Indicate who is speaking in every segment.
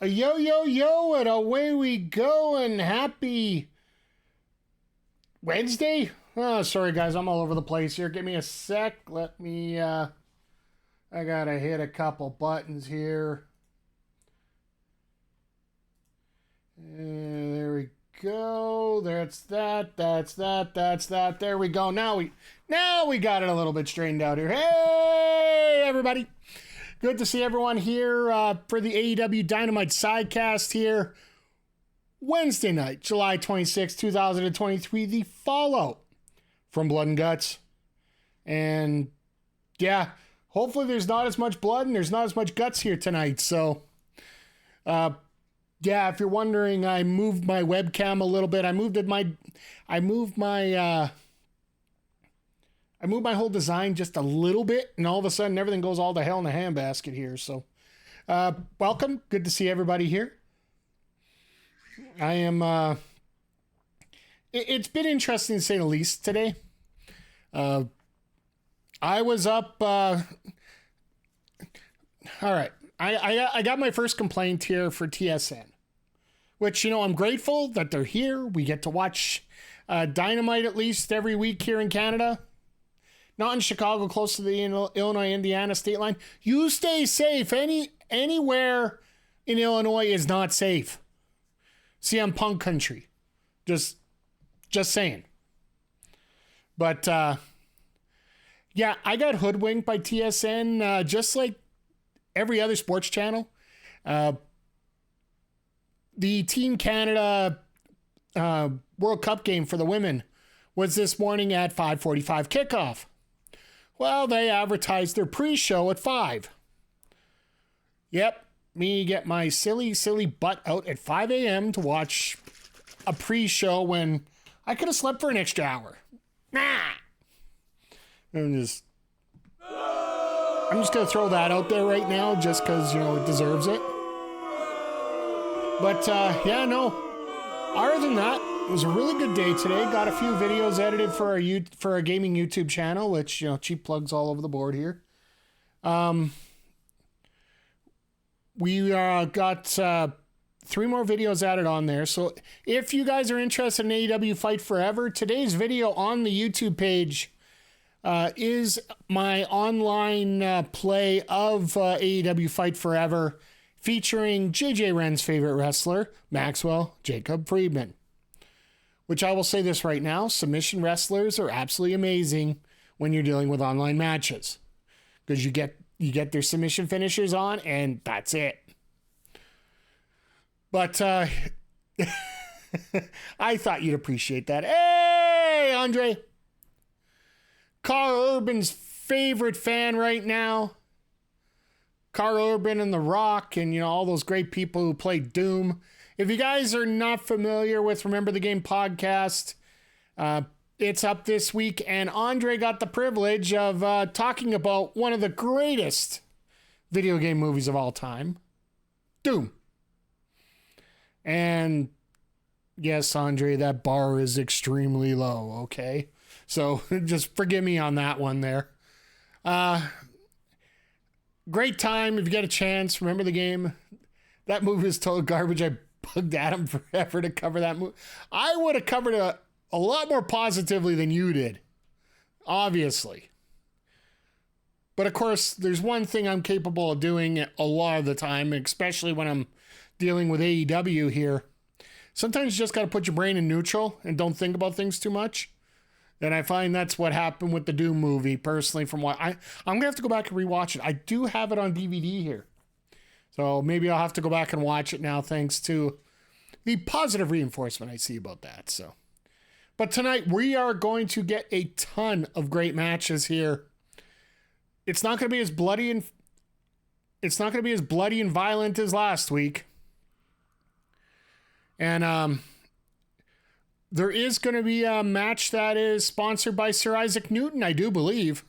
Speaker 1: Yo, yo, yo, and away we go, and happy Wednesday? Oh, sorry, guys, I'm all over the place here. Give me a sec. Let me, I gotta hit a couple buttons here. And there we go. That's that. There we go. Now we got it a little bit straightened out here. Hey, everybody. Good to see everyone here for the AEW Dynamite SIDECAST here. Wednesday night, July 26, 2023, the fallout from Blood and Guts. And yeah, hopefully there's not as much blood and there's not as much guts here tonight. So, yeah, if you're wondering, I moved my webcam a little bit. I moved my whole design just a little bit, and all of a sudden everything goes all to hell in a handbasket here. So, welcome. Good to see everybody here. I am, it's been interesting to say the least today. I was up, all right. I got my first complaint here for TSN, which, I'm grateful that they're here. We get to watch Dynamite at least every week here in Canada. Not in Chicago, close to the Illinois-Indiana state line. You stay safe. Anywhere in Illinois is not safe. CM Punk country. Just saying. But, yeah, I got hoodwinked by TSN, just like every other sports channel. The Team Canada World Cup game for the women was this morning at 5:45 kickoff. Well, they advertised their pre-show at 5. Yep, me get my silly butt out at 5 a.m. to watch a pre-show when I could have slept for an extra hour. Nah. I'm just going to throw that out there right now just because, it deserves it. But, yeah, no. Other than that, it was a really good day today. Got a few videos edited for our gaming YouTube channel, which, cheap plugs all over the board here. We got 3 more videos added on there. So if you guys are interested in AEW Fight Forever, today's video on the YouTube page is my online play of AEW Fight Forever, featuring JJ Wren's favorite wrestler, Maxwell Jacob Friedman. Which I will say this right now, submission wrestlers are absolutely amazing when you're dealing with online matches. Because you get their submission finishers on, and that's it. But I thought you'd appreciate that. Hey, Andre! Carl Urban's favorite fan right now. Carl Urban and The Rock and, all those great people who played Doom. If you guys are not familiar with Remember the Game podcast, it's up this week, and Andre got the privilege of talking about one of the greatest video game movies of all time, Doom. And yes, Andre, that bar is extremely low, okay? So just forgive me on that one there. Great time if you get a chance. Remember the Game. That movie is total garbage. I bugged Adam forever to cover that movie. I would have covered it a lot more positively than you did, obviously. But of course, there's one thing I'm capable of doing a lot of the time, especially when I'm dealing with AEW here. Sometimes you just got to put your brain in neutral and don't think about things too much. And I find that's what happened with the Doom movie, personally, from what I'm going to have to go back and rewatch it. I do have it on DVD here. So maybe I'll have to go back and watch it now, thanks to the positive reinforcement I see about that. So, but tonight we are going to get a ton of great matches here. It's not going to be as bloody and violent as last week. And there is going to be a match that is sponsored by Sir Isaac Newton, I do believe,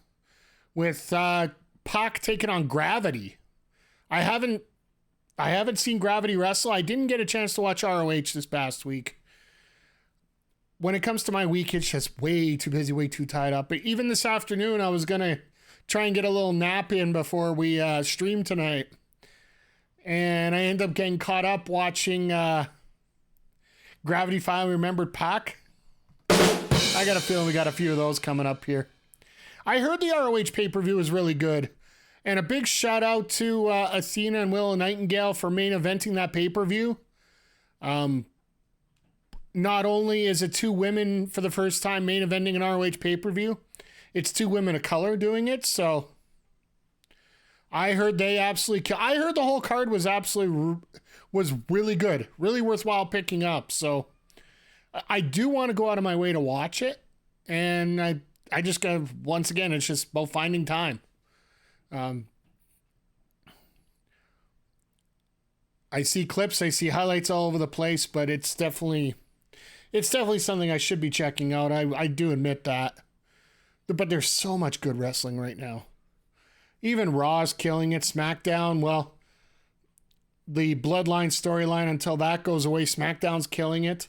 Speaker 1: with Pac taking on Gravity. I haven't seen Gravity wrestle. I didn't get a chance to watch ROH this past week. When it comes to my week, it's just way too busy, way too tied up. But even this afternoon, I was going to try and get a little nap in before we stream tonight. And I end up getting caught up watching Gravity Finally Remembered Pac. I got a feeling we got a few of those coming up here. I heard the ROH pay-per-view was really good. And a big shout out to Athena and Willow Nightingale for main eventing that pay-per-view. Not only is it two women for the first time main eventing an ROH pay-per-view, it's two women of color doing it. So I heard they absolutely I heard the whole card was really good, really worthwhile picking up. So I do want to go out of my way to watch it. And I just got, once again, it's just about finding time. I see clips, I see highlights all over the place, but it's definitely something I should be checking out. I do admit that. But there's so much good wrestling right now. Even Raw's killing it. SmackDown, well, the Bloodline storyline, until that goes away, SmackDown's killing it.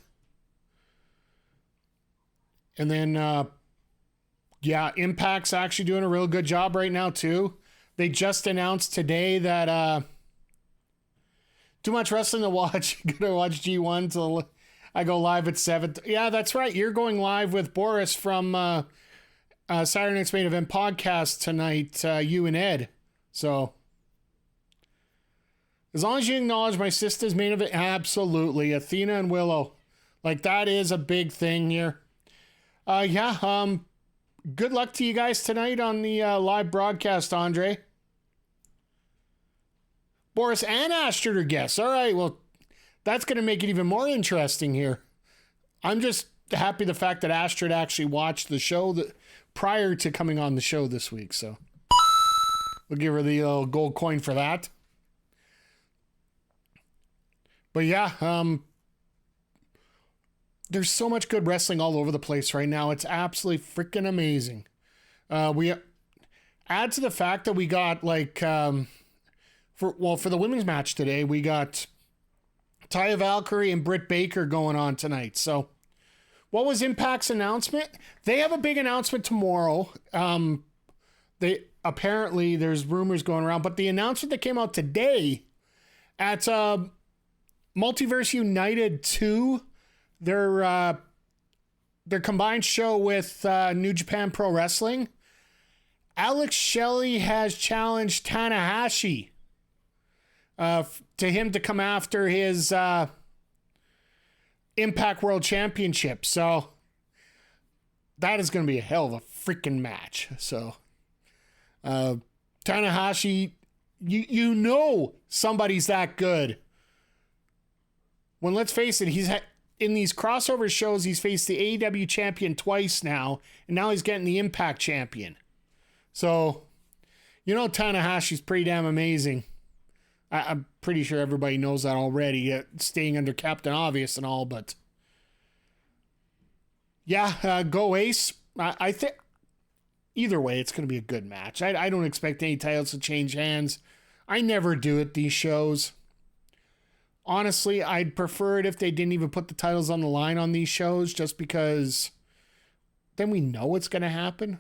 Speaker 1: And then, Impact's actually doing a real good job right now, too. They just announced today that too much wrestling to watch. Gonna watch G1 till I go live at 7. Yeah, that's right. You're going live with Boris from Saturday Night's Main Event podcast tonight, you and Ed. So as long as you acknowledge my sister's main event, absolutely. Athena and Willow. Like, that is a big thing here. Good luck to you guys tonight on the live broadcast, Andre. Boris and Astrid are guests. All right, well, that's going to make it even more interesting here. I'm just happy the fact that Astrid actually watched the show prior to coming on the show this week. So we'll give her the gold coin for that. But yeah, there's so much good wrestling all over the place right now. It's absolutely freaking amazing. We add to the fact that we got for the women's match today, we got Taya Valkyrie and Britt Baker going on tonight. So what was Impact's announcement? They have a big announcement tomorrow. Apparently there's rumors going around, but the announcement that came out today at Multiverse United 2, their combined show with New Japan Pro Wrestling, Alex Shelley has challenged Tanahashi to him to come after his Impact World Championship. So that is going to be a hell of a freaking match. So Tanahashi, you know somebody's that good. When, let's face it, he's in these crossover shows, he's faced the AEW champion twice now, and now he's getting the Impact champion. So, you know, Tanahashi's pretty damn amazing. I'm pretty sure everybody knows that already, staying under Captain Obvious and all, but yeah, go Ace. I think either way, it's going to be a good match. I don't expect any titles to change hands. I never do at these shows. Honestly, I'd prefer it if they didn't even put the titles on the line on these shows, just because then we know what's going to happen.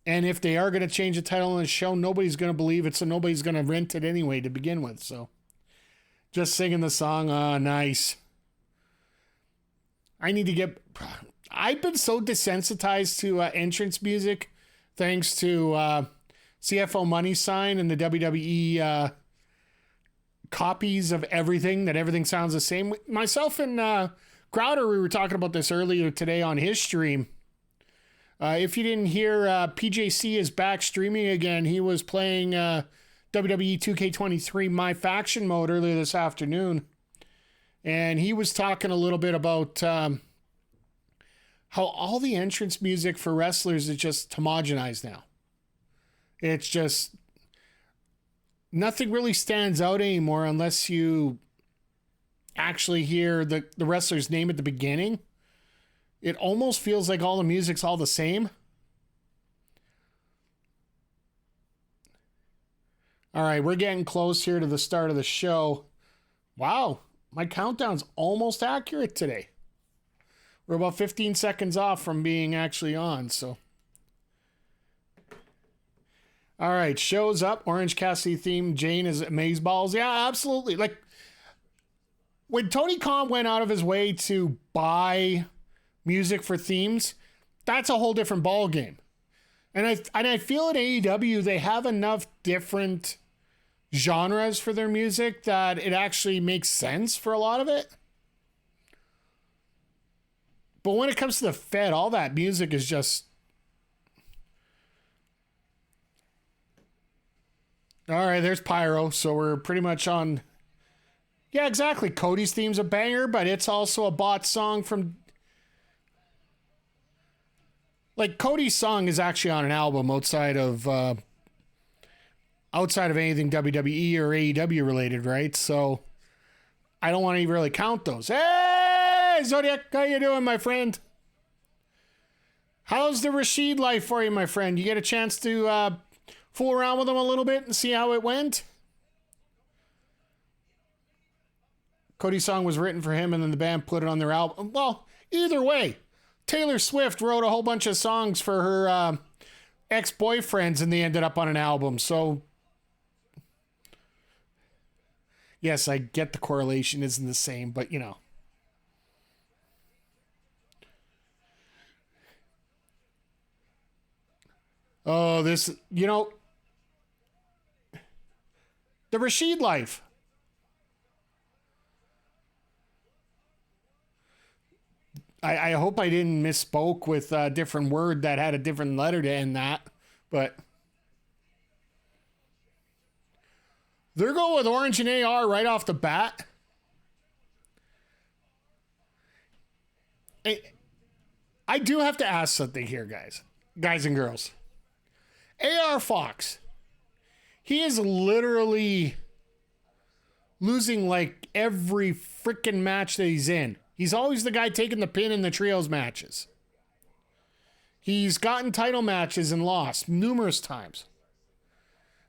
Speaker 1: And if they are going to change the title on the show, nobody's going to believe it, so nobody's going to rent it anyway to begin with. So just singing the song, nice. I've been so desensitized to entrance music thanks to CFO Money Sign and the WWE copies of everything, that everything sounds the same. Myself and Crowder, we were talking about this earlier today on his stream. If you didn't hear, PJC is back streaming again. He was playing WWE 2K23 My Faction mode earlier this afternoon. And he was talking a little bit about how all the entrance music for wrestlers is just homogenized now. It's just nothing really stands out anymore unless you actually hear the wrestler's name at the beginning. It almost feels like all the music's all the same. All right, we're getting close here to the start of the show. Wow, my countdown's almost accurate today. We're about 15 seconds off from being actually on, so. All right, shows up. Orange Cassidy theme. Jane is amazeballs. Yeah, absolutely. Like, when Tony Khan went out of his way to buy music for themes, that's a whole different ball game. And I feel at AEW they have enough different genres for their music that it actually makes sense for a lot of it. But when it comes to the Fed, all that music is just... All right, there's Pyro, so we're pretty much on... Yeah, exactly. Cody's theme's a banger, but it's also a bot song from... Like, Cody's song is actually on an album outside of anything WWE or AEW related, right? So I don't want to really count those. Hey, Zodiac, how you doing, my friend? How's the Rashid life for you, my friend? You get a chance to fool around with him a little bit and see how it went? Cody's song was written for him, and then the band put it on their album. Well, either way, Taylor Swift wrote a whole bunch of songs for her ex-boyfriends, and they ended up on an album. So, yes, I get the correlation isn't the same, but, you know. Oh, this, you know, the Rashid life. I hope I didn't misspoke with a different word that had a different letter to end that, but they're going with Orange and AR right off the bat. I do have to ask something here, guys and girls. AR Fox, he is literally losing like every freaking match that he's in. He's always the guy taking the pin in the trios matches. He's gotten title matches and lost numerous times.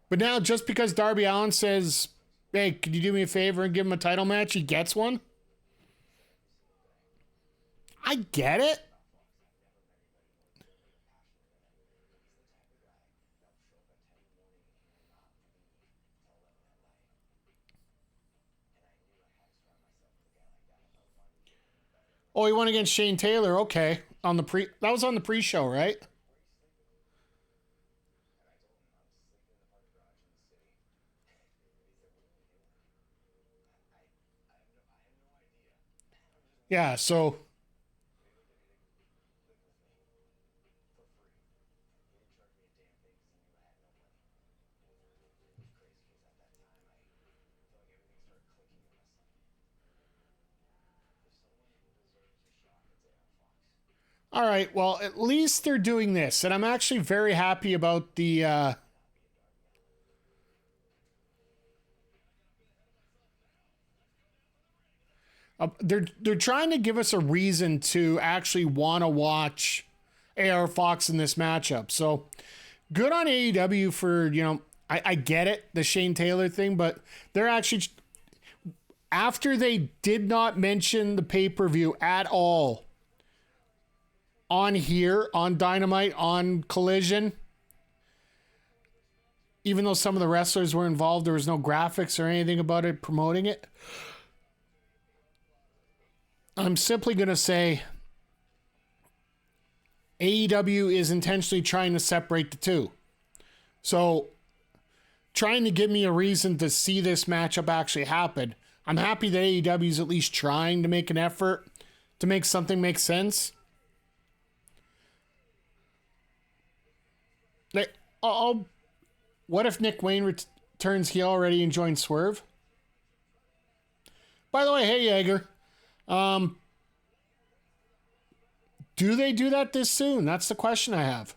Speaker 1: But now, just because Darby Allin says, hey, could you do me a favor and give him a title match, he gets one? I get it. Oh, he won against Shane Taylor. Okay. That was on the pre-show, right? Yeah, so all right, well, at least they're doing this, and I'm actually very happy about the they're trying to give us a reason to actually want to watch AR Fox in this matchup. So good on AEW for, you know, I get it, the Shane Taylor thing, but they're actually, after they did not mention the pay-per-view at all on here, on Dynamite, on Collision, even though some of the wrestlers were involved, there was no graphics or anything about it promoting it. I'm simply going to say AEW is intentionally trying to separate the two. So, trying to give me a reason to see this matchup actually happen. I'm happy that AEW is at least trying to make an effort to make something make sense. What if Nick Wayne returns heel already and joins Swerve? By the way, hey, Jaeger. Do they do that this soon? That's the question I have.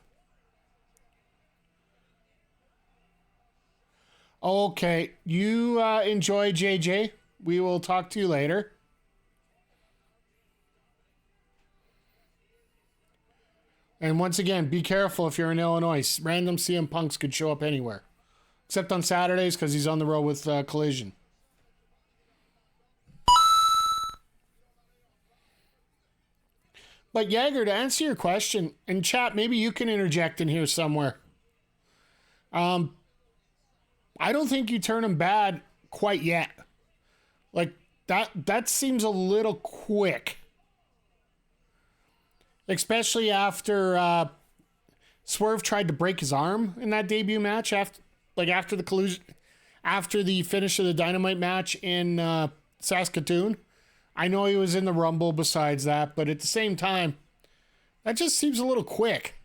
Speaker 1: Okay, you enjoy, JJ. We will talk to you later. And once again, be careful if you're in Illinois. Random CM Punks could show up anywhere. Except on Saturdays because he's on the road with Collision. But Jaeger, to answer your question, and chat, maybe you can interject in here somewhere. Um, I don't think you turn him bad quite yet. Like, that seems a little quick. Especially after Swerve tried to break his arm in that debut match after the collusion, after the finish of the Dynamite match in Saskatoon. I know he was in the Rumble besides that, but at the same time, that just seems a little quick.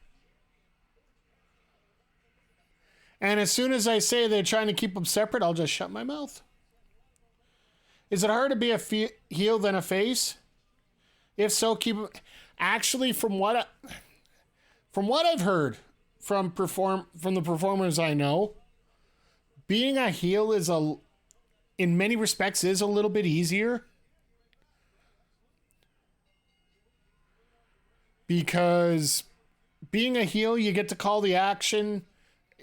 Speaker 1: And as soon as I say they're trying to keep them separate, I'll just shut my mouth. Is it harder to be a heel than a face? If so, keep them. Actually, from what I've heard from the performers I know, being a heel in many respects is a little bit easier. Because being a heel, you get to call the action.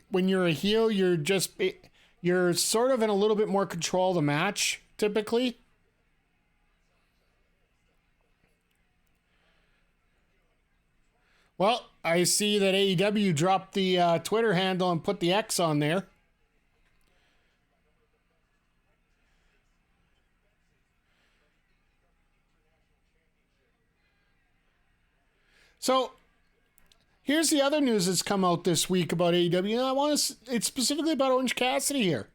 Speaker 1: When you're a heel, you're sort of in a little bit more control of the match, typically. Well, I see that AEW dropped the Twitter handle and put the X on there. So, here's the other news that's come out this week about AEW. It's specifically about Orange Cassidy here.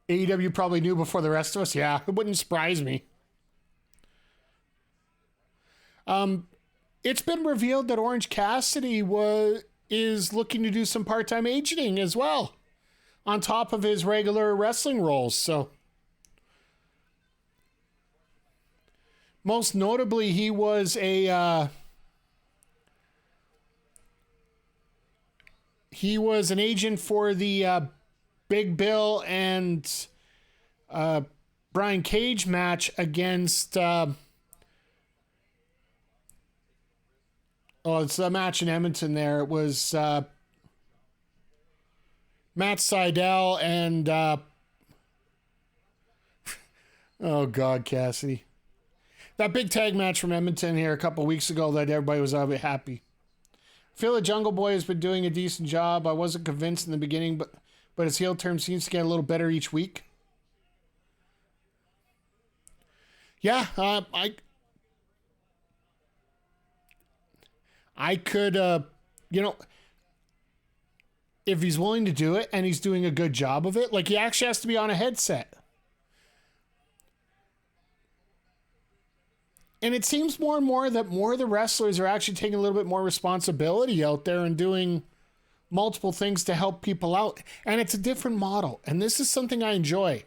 Speaker 1: AEW probably knew before the rest of us. Yeah, it wouldn't surprise me. It's been revealed that Orange Cassidy is looking to do some part-time agenting as well, on top of his regular wrestling roles. So, most notably, he was an agent for the Big Bill and Brian Cage match against. It's a match in Edmonton there. It was Matt Sydal and oh God, Cassidy. That big tag match from Edmonton here a couple weeks ago that everybody was a bit happy. I feel the Jungle Boy has been doing a decent job. I wasn't convinced in the beginning, but his heel turn seems to get a little better each week. Yeah, I could, if he's willing to do it and he's doing a good job of it, like he actually has to be on a headset. And it seems more and more that more of the wrestlers are actually taking a little bit more responsibility out there and doing multiple things to help people out. And it's a different model. And this is something I enjoy.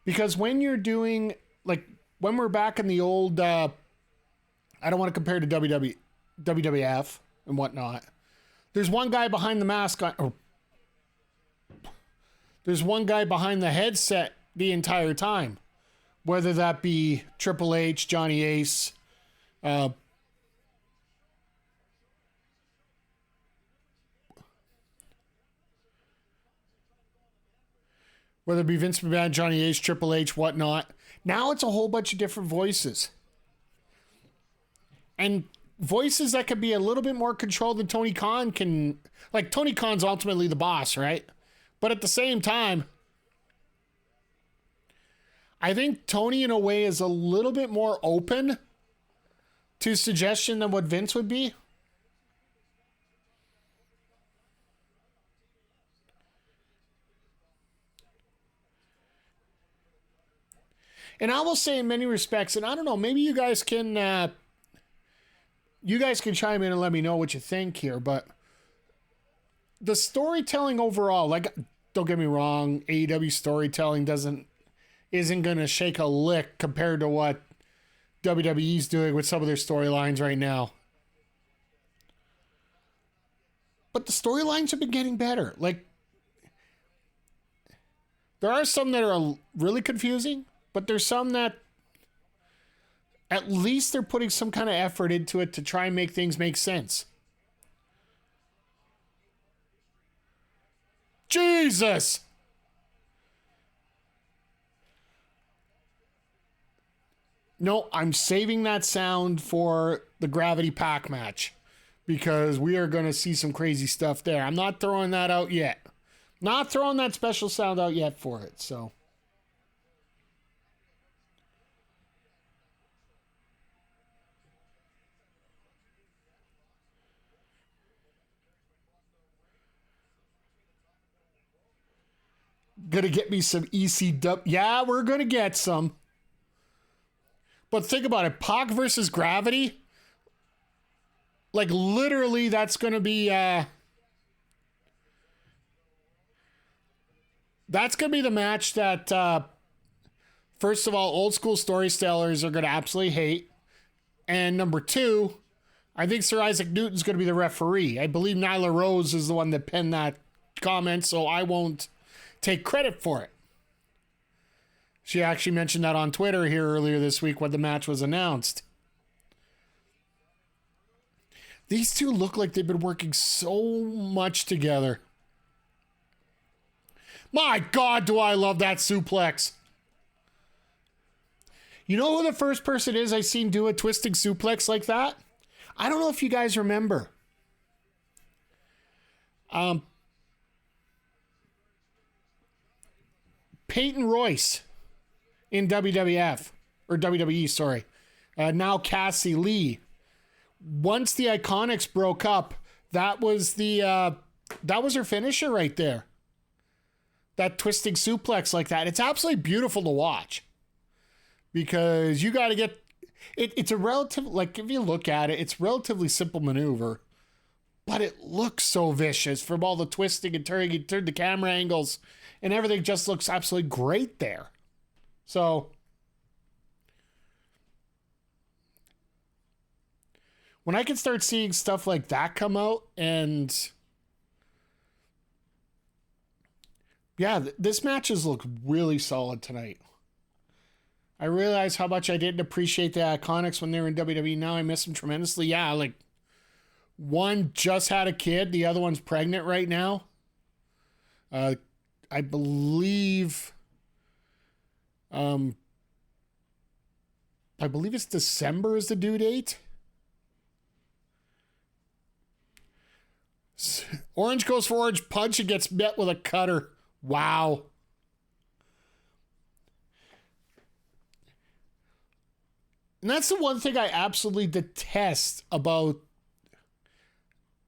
Speaker 1: Because when you're doing, like, when we're back in the old, I don't want to compare to WWF and whatnot. There's one guy behind the mask, there's one guy behind the headset the entire time. Whether that be Triple H, Johnny Ace, whether it be Vince McMahon, Johnny Ace, Triple H, whatnot. Now it's a whole bunch of different voices. And voices that could be a little bit more controlled than Tony Khan can. Like, Tony Khan's ultimately the boss, right? But at the same time, I think Tony, in a way, is a little bit more open to suggestion than what Vince would be. And I will say in many respects, and I don't know, maybe you guys can chime in and let me know what you think here, but the storytelling overall, like, don't get me wrong, AEW storytelling isn't going to shake a lick compared to what WWE's doing with some of their storylines right now. But the storylines have been getting better. Like, there are some that are really confusing, but there's some that at least they're putting some kind of effort into it to try and make things make sense. Jesus! No, I'm saving that sound for the Gravity Pack match. because we are going to see some crazy stuff there. I'm not throwing that out yet. Not throwing that special sound out yet for it, so. Gonna get me some ECW. Yeah, we're gonna get some. But think about it. Pac versus Gravity. Like, literally, that's gonna be... that's gonna be the match that... first of all, old school storytellers are gonna absolutely hate. And number two, I think Sir Isaac Newton's gonna be the referee. I believe Nyla Rose is the one that penned that comment, so I won't take credit for it. She actually mentioned that on Twitter here earlier this week when the match was announced. These two look like they've been working so much together. My God, do I love that suplex. You know who the first person is I seen do a twisting suplex like that? I don't know if you guys remember. Peyton Royce in WWF, or WWE, sorry. Now Cassie Lee. Once the Iconics broke up, that was her finisher right there. That twisting suplex like that. It's absolutely beautiful to watch. Because you got to get... It's a relative... Like, if you look at it, it's relatively simple maneuver. But it looks so vicious from all the twisting and turning. You turn the camera angles... And everything just looks absolutely great there. So, when I can start seeing stuff like that come out, and yeah, this matches look really solid tonight. I realize how much I didn't appreciate the Iconics when they were in WWE. Now I miss them tremendously. Yeah, like, one just had a kid. The other one's pregnant right now. I believe it's December is the due date. Orange goes for Orange Punch and gets met with a cutter. Wow. And that's the one thing I absolutely detest about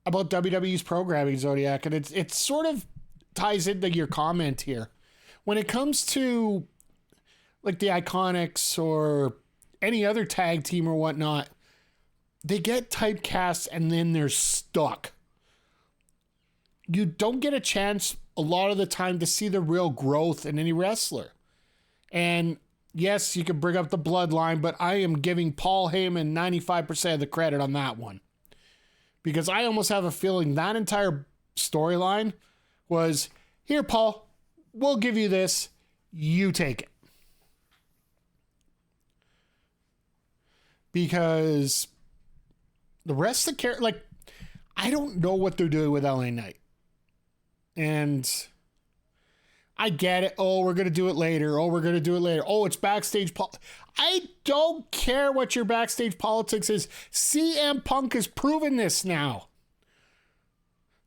Speaker 1: WWE's programming, Zodiac, and it's sort of ties into your comment here. When it comes to like the Iconics or any other tag team or whatnot, they get typecast and then they're stuck. You don't get a chance a lot of the time to see the real growth in any wrestler. And yes, you can bring up the bloodline, but I am giving Paul Heyman 95% of the credit on that one. Because I almost have a feeling that entire storyline was, here, Paul, we'll give you this. You take it. Because the rest of the character, like, I don't know what they're doing with LA Knight. And I get it. Oh, we're going to do it later. Oh, we're going to do it later. Oh, it's backstage. I don't care what your backstage politics is. CM Punk has proven this now.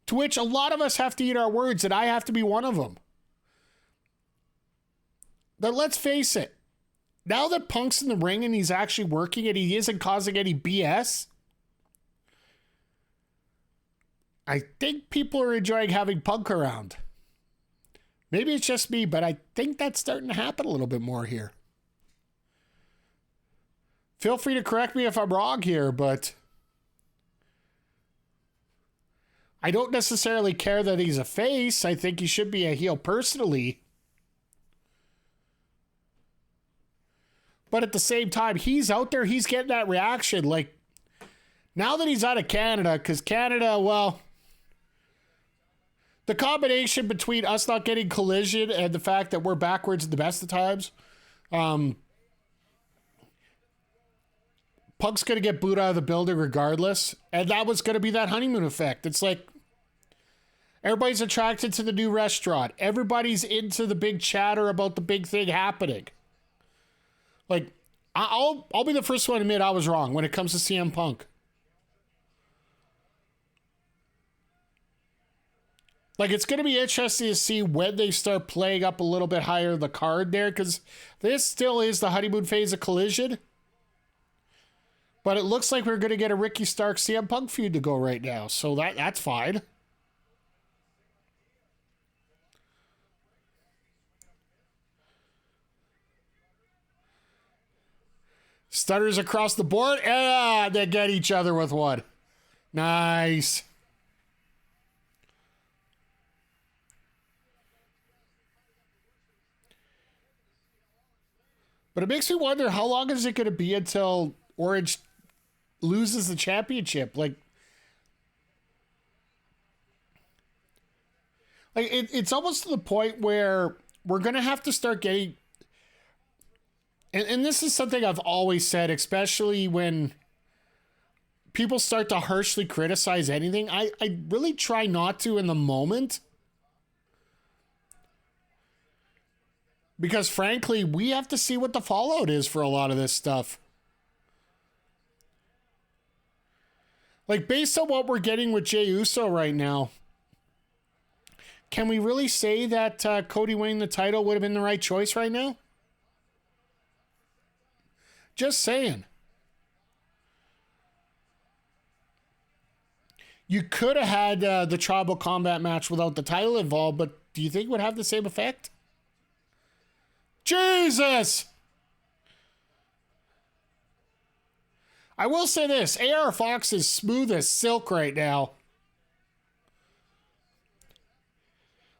Speaker 1: To which a lot of us have to eat our words, and I have to be one of them. But let's face it. Now that Punk's in the ring and he's actually working and he isn't causing any BS, I think people are enjoying having Punk around. Maybe it's just me, but I think that's starting to happen a little bit more here. Feel free to correct me if I'm wrong here, but I don't necessarily care that he's a face. I think he should be a heel personally. But at the same time, he's out there, he's getting that reaction. Like, now that he's out of Canada, because Canada, well, the combination between us not getting Collision and the fact that we're backwards at the best of times, Punk's going to get booed out of the building regardless. And that was going to be that honeymoon effect. It's like, everybody's attracted to the new restaurant. Everybody's into the big chatter about the big thing happening. Like, I'll be the first one to admit I was wrong when it comes to CM Punk. Like, it's going to be interesting to see when they start playing up a little bit higher the card there, because this still is the honeymoon phase of Collision. But it looks like we're going to get a Ricky Stark CM Punk feud to go right now, so that's fine. Stutters across the board, and they get each other with one. Nice. But it makes me wonder, how long is it going to be until Orange loses the championship? Like it's almost to the point where we're going to have to start getting... And this is something I've always said, especially when people start to harshly criticize anything. I really try not to in the moment. Because frankly, we have to see what the fallout is for a lot of this stuff. Like, based on what we're getting with Jey Uso right now, can we really say that Cody winning the title would have been the right choice right now? Just saying. You could have had the tribal combat match without the title involved, but do you think it would have the same effect? Jesus! I will say this, AR Fox is smooth as silk right now.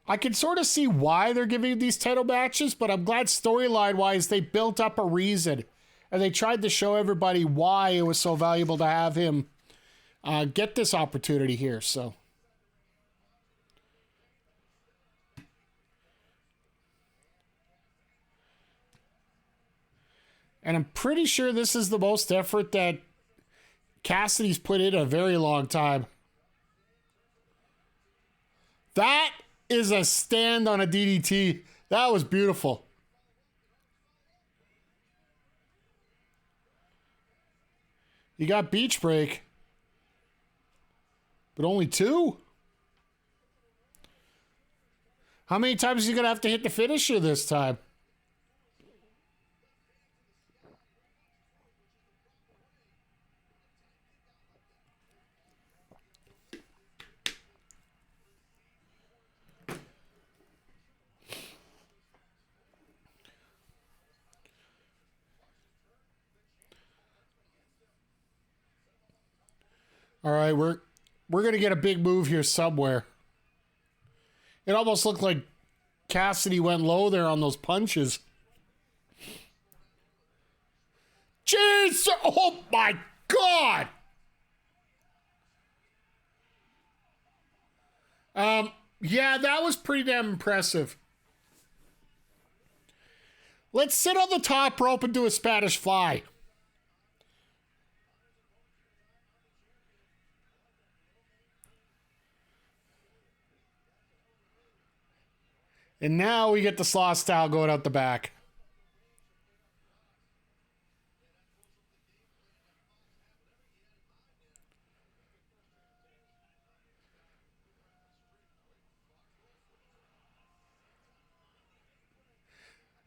Speaker 1: I can sort of see why they're giving these title matches, but I'm glad storyline-wise they built up a reason. And they tried to show everybody why it was so valuable to have him get this opportunity here, so... And I'm pretty sure this is the most effort that Cassidy's put in a very long time. That is a stand on a DDT. That was beautiful. You got beach break. But only 2? How many times are you going to have to hit the finisher this time? All right, we're going to get a big move here somewhere. It almost looked like Cassidy went low there on those punches. Jeez! Oh my God! Yeah, that was pretty damn impressive. Let's sit on the top rope and do a Spanish fly. And now we get the slaw style going out the back.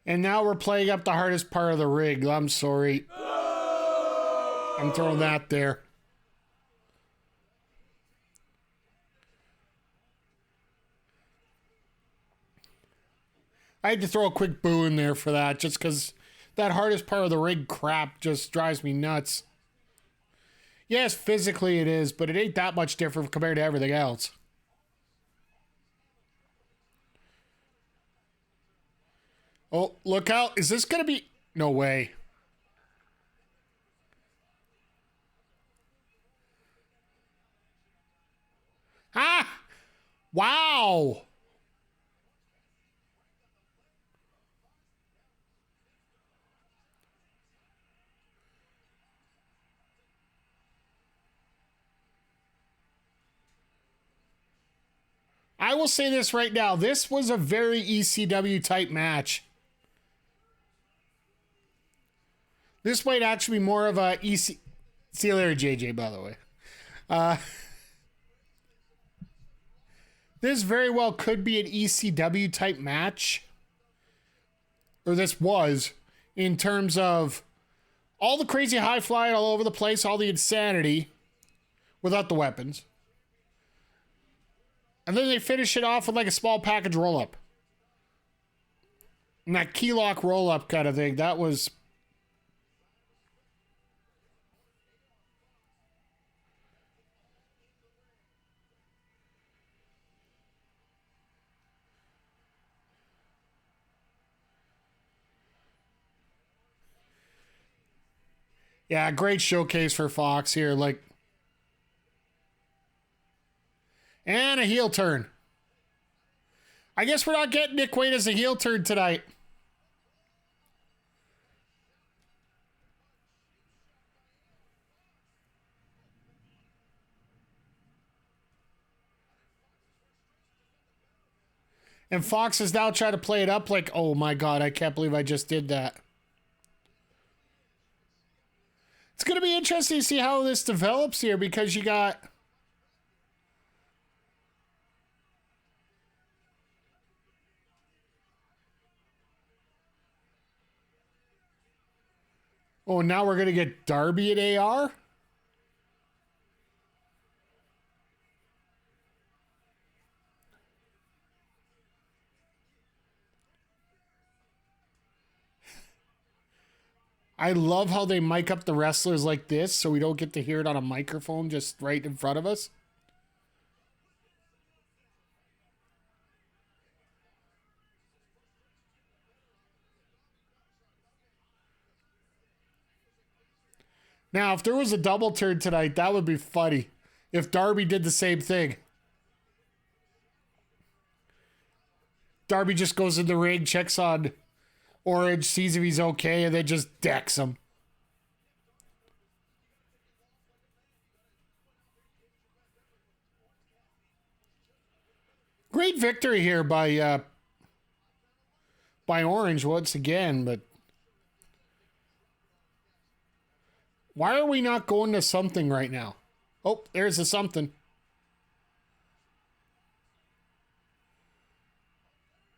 Speaker 1: And now we're playing up the hardest part of the rig. I'm sorry. I'm throwing that there. I had to throw a quick boo in there for that, just because that hardest part of the rig crap just drives me nuts. Yes, physically it is, but it ain't that much different compared to everything else. Oh, look out. Is this going to be... No way. Ah! Wow! I will say this right now. This was a very ECW type match. This might actually be more of a EC... See you later, JJ, by the way. This very well could be an ECW type match. Or this was, in terms of all the crazy high flying all over the place, all the insanity without the weapons. And then they finish it off with like a small package roll up. And that key lock roll up kind of thing, that was. Yeah, great showcase for Fox here. Like, and a heel turn. I guess we're not getting Nick Wayne as a heel turn tonight. And Fox is now trying to play it up like, oh my God, I can't believe I just did that. It's going to be interesting to see how this develops here because you got. Oh, now we're going to get Darby at AR? I love how they mic up the wrestlers like this so we don't get to hear it on a microphone just right in front of us. Now, if there was a double turn tonight, that would be funny. If Darby did the same thing. Darby just goes in the ring, checks on Orange, sees if he's okay, and then just decks him. Great victory here by Orange once again, but why are we not going to something right now? Oh, there's a something.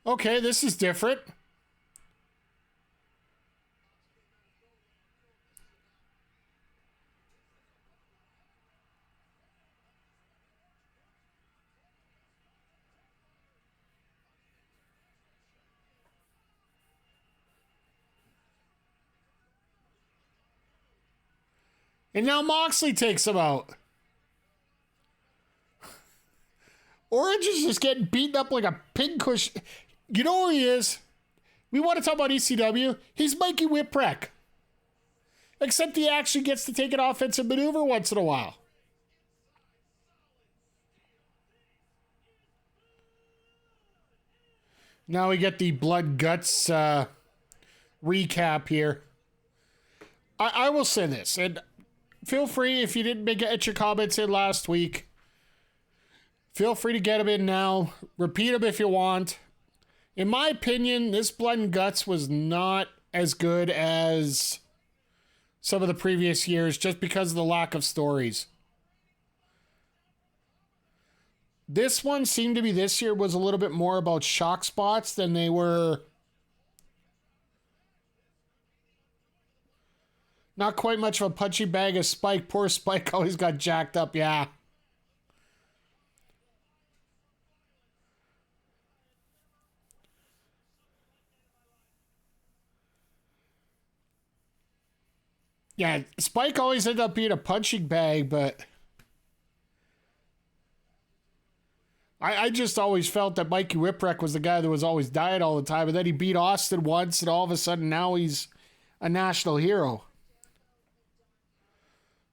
Speaker 1: Okay, this is different. And now Moxley takes him out. Orange is just getting beaten up like a pincush. You know who he is? We want to talk about ECW. He's Mikey Whipwreck. Except he actually gets to take an offensive maneuver once in a while. Now we get the Blood Guts recap here. I will say this, and feel free if you didn't get your comments in last week. Feel free to get them in now. Repeat them if you want. In my opinion, this Blood and Guts was not as good as some of the previous years just because of the lack of stories. This one seemed to be this year was a little bit more about shock spots than they were. Not quite much of a punchy bag of Spike. Poor Spike always got jacked up, yeah. Yeah, Spike always ended up being a punching bag, but I just always felt that Mikey Whipwreck was the guy that was always dying all the time, and then he beat Austin once, and all of a sudden now he's a national hero.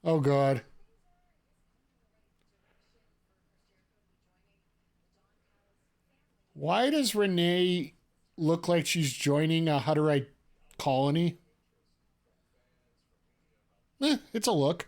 Speaker 1: Oh, God. Why does Renee look like she's joining a Hutterite colony? It's a look.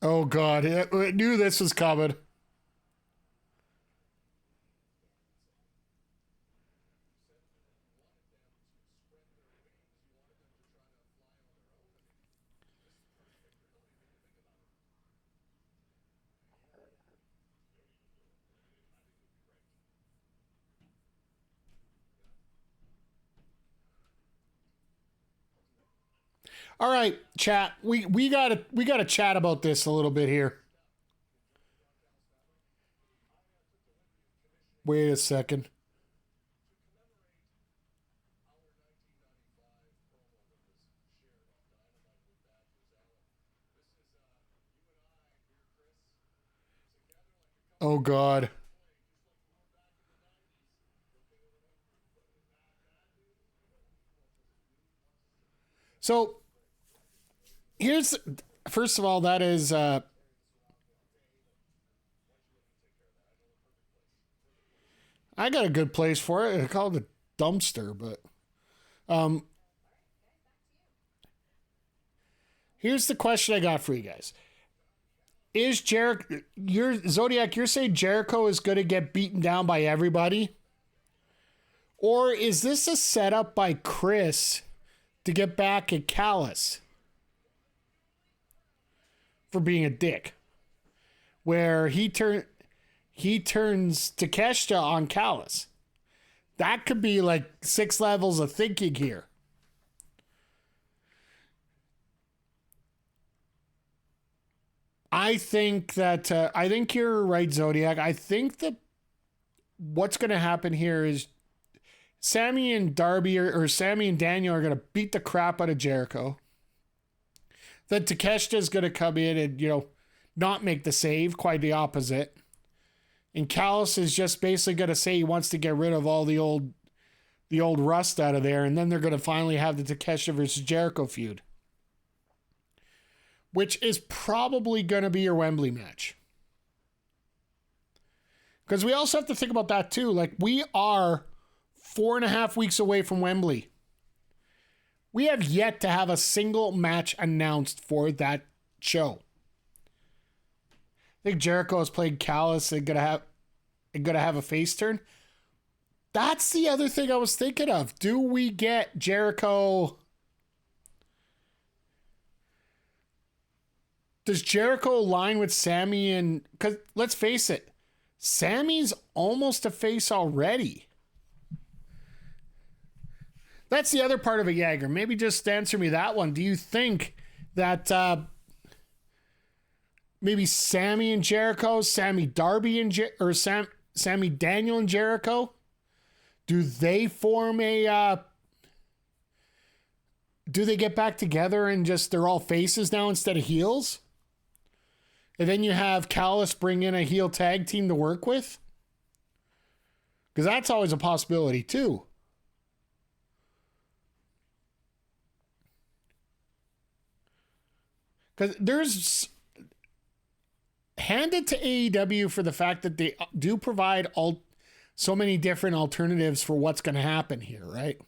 Speaker 1: Oh, God. I knew this was coming. All right, chat. We gotta chat about this a little bit here. Wait a second. Oh, God. So here's first of all, that is I got a good place for it. I call it a dumpster, but um here's the question I got for you guys. Is Jericho your Zodiac, you're saying Jericho is gonna get beaten down by everybody? Or is this a setup by Chris to get back at Callis for being a dick? Where he turns Takeshita on Callis. That could be like 6 levels of thinking here. I think you're right, Zodiac. I think that what's going to happen here is Sammy and Darby or Sammy and Daniel are going to beat the crap out of Jericho. Then Takeshita is going to come in and, not make the save, quite the opposite. And Callis is just basically going to say he wants to get rid of all the old rust out of there, and then they're going to finally have the Takeshita versus Jericho feud, which is probably going to be your Wembley match. Because we also have to think about that too. Like, we are 4.5 weeks away from Wembley. We have yet to have a single match announced for that show. I think Jericho has played Callis and gonna have a face turn. That's the other thing I was thinking of. Do we get Jericho? Does Jericho align with Sammy? And because let's face it, Sammy's almost a face already. That's the other part of it, Jagger. Maybe just answer me that one. Do you think that maybe Sammy and Jericho, Sammy Darby and Sammy Daniel and Jericho, do they form a? Do they get back together and just they're all faces now instead of heels? And then you have Callis bring in a heel tag team to work with, because that's always a possibility too. Because there's handed to AEW for the fact that they do provide so many different alternatives for what's going to happen here, right?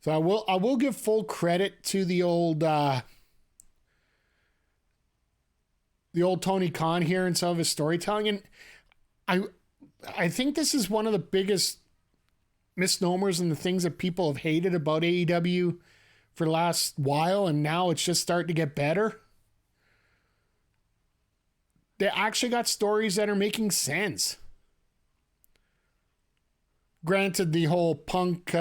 Speaker 1: So I will give full credit to the old Tony Khan here and some of his storytelling, and I think this is one of the biggest misnomers and the things that people have hated about AEW for the last while, and now it's just starting to get better. They actually got stories that are making sense. Granted, the whole Punk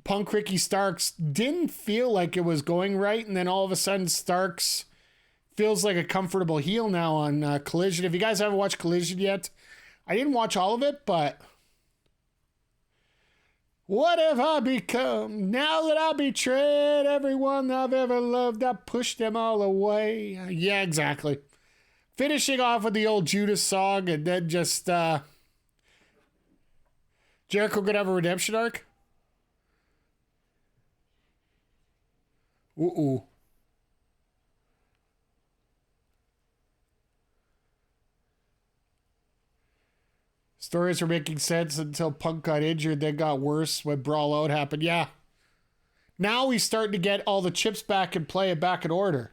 Speaker 1: Ricky Starks didn't feel like it was going right, and then all of a sudden Starks feels like a comfortable heel now on Collision. If you guys haven't watched Collision yet, I didn't watch all of it, but what have I become? Now that I betrayed everyone I've ever loved, I pushed them all away. Yeah, exactly. Finishing off with the old Judas song, and then just Jericho could have a redemption arc. Ooh. Stories were making sense until Punk got injured, then got worse when Brawl Out happened. Yeah. Now he's starting to get all the chips back and play it back in order.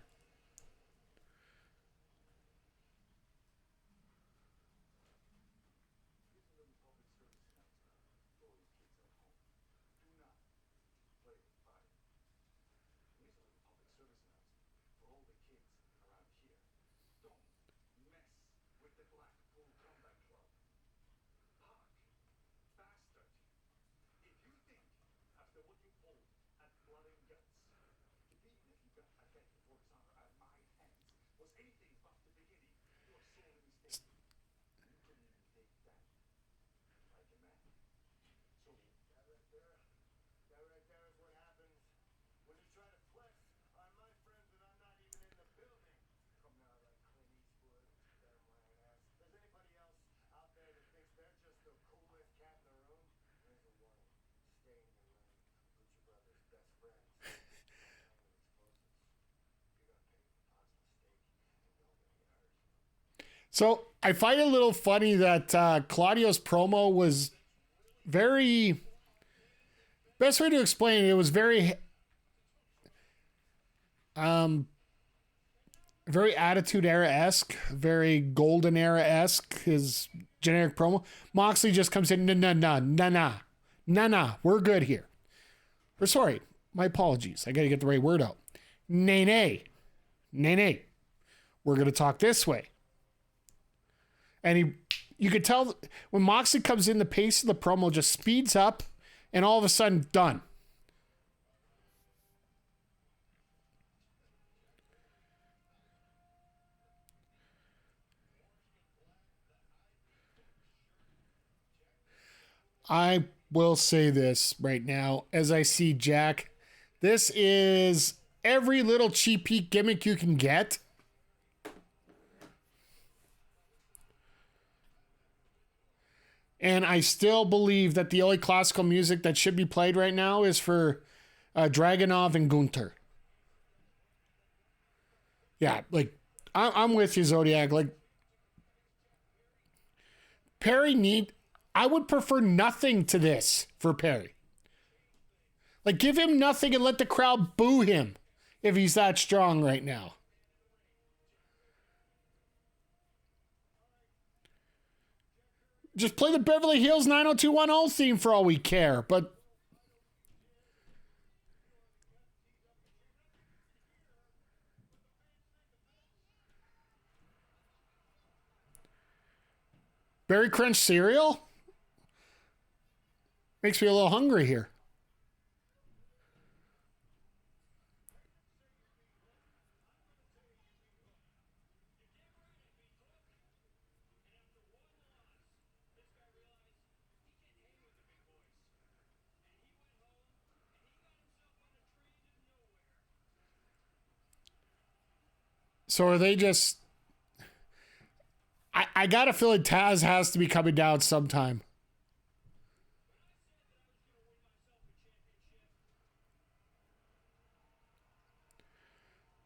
Speaker 1: So I find it a little funny that Claudio's promo was very... Best way to explain it, it was very... very Attitude Era-esque, very Golden Era-esque, his generic promo. Moxley just comes in, nah, we're good here. Or sorry, my apologies. I got to get the right word out. Nay. We're going to talk this way. And you could tell when Moxley comes in, the pace of the promo just speeds up, and all of a sudden, done. I will say this right now, as I see Jack, this is every little cheap heat gimmick you can get. And I still believe that the only classical music that should be played right now is for Dragunov and Gunther. Yeah, like, I'm with you, Zodiac. Like, Perry I would prefer nothing to this for Perry. Like, give him nothing and let the crowd boo him if he's that strong right now. Just play the Beverly Hills 90210 theme for all we care, but Berry Crunch cereal? Makes me a little hungry here. So are they just... I got a feeling Taz has to be coming down sometime.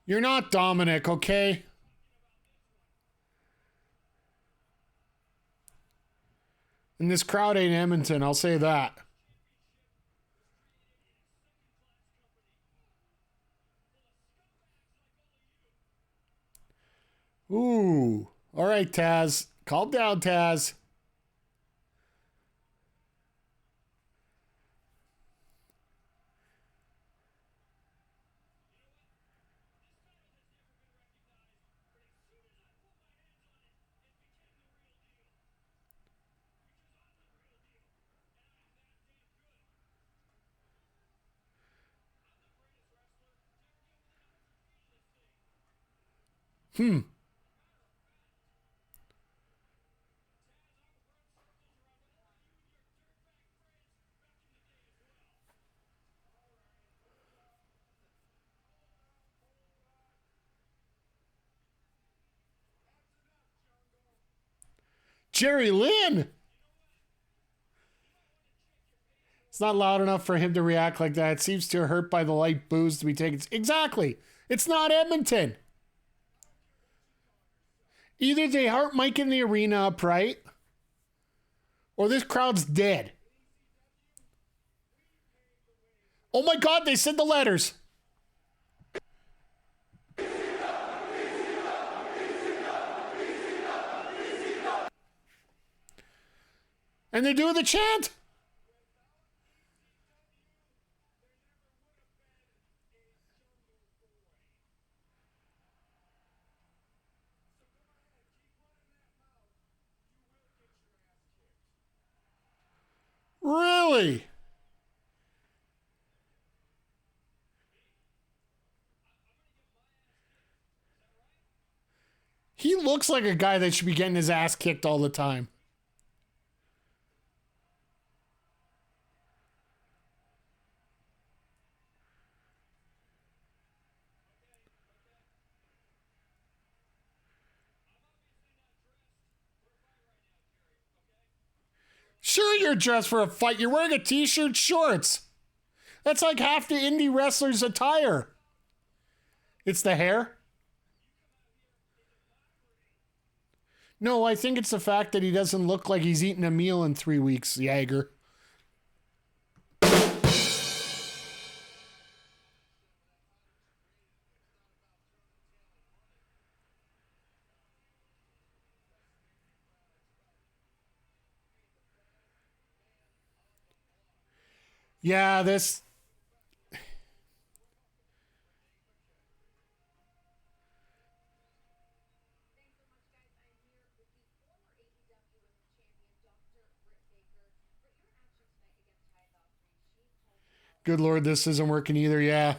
Speaker 1: You're not Dominic, okay? And this crowd ain't Edmonton, I'll say that. Ooh. All right, Taz. Calm down, Taz. Jerry Lynn. It's not loud enough for him to react like that. It seems too hurt by the light boos to be taken. Exactly. It's not Edmonton. Either they aren't miking the arena up right, or this crowd's dead. Oh my God, they said the letters. And they're doing the chant. Really? He looks like a guy that should be getting his ass kicked all the time. Sure, you're dressed for a fight. You're wearing a t-shirt, shorts. That's like half the indie wrestler's attire. It's the hair? No, I think it's the fact that he doesn't look like he's eaten a meal in 3 weeks, Jagger. Yeah, this... Good Lord, this isn't working either, yeah.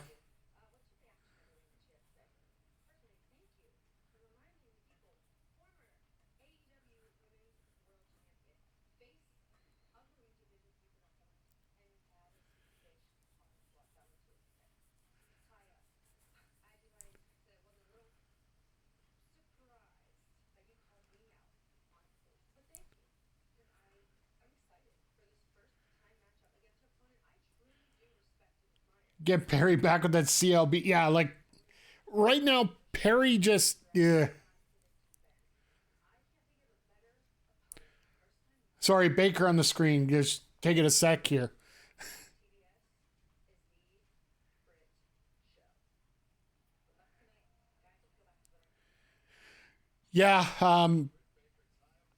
Speaker 1: Get Perry back with that CLB. Yeah, like, right now, Perry just... Yeah. Sorry, Baker on the screen. Just take it a sec here. Yeah,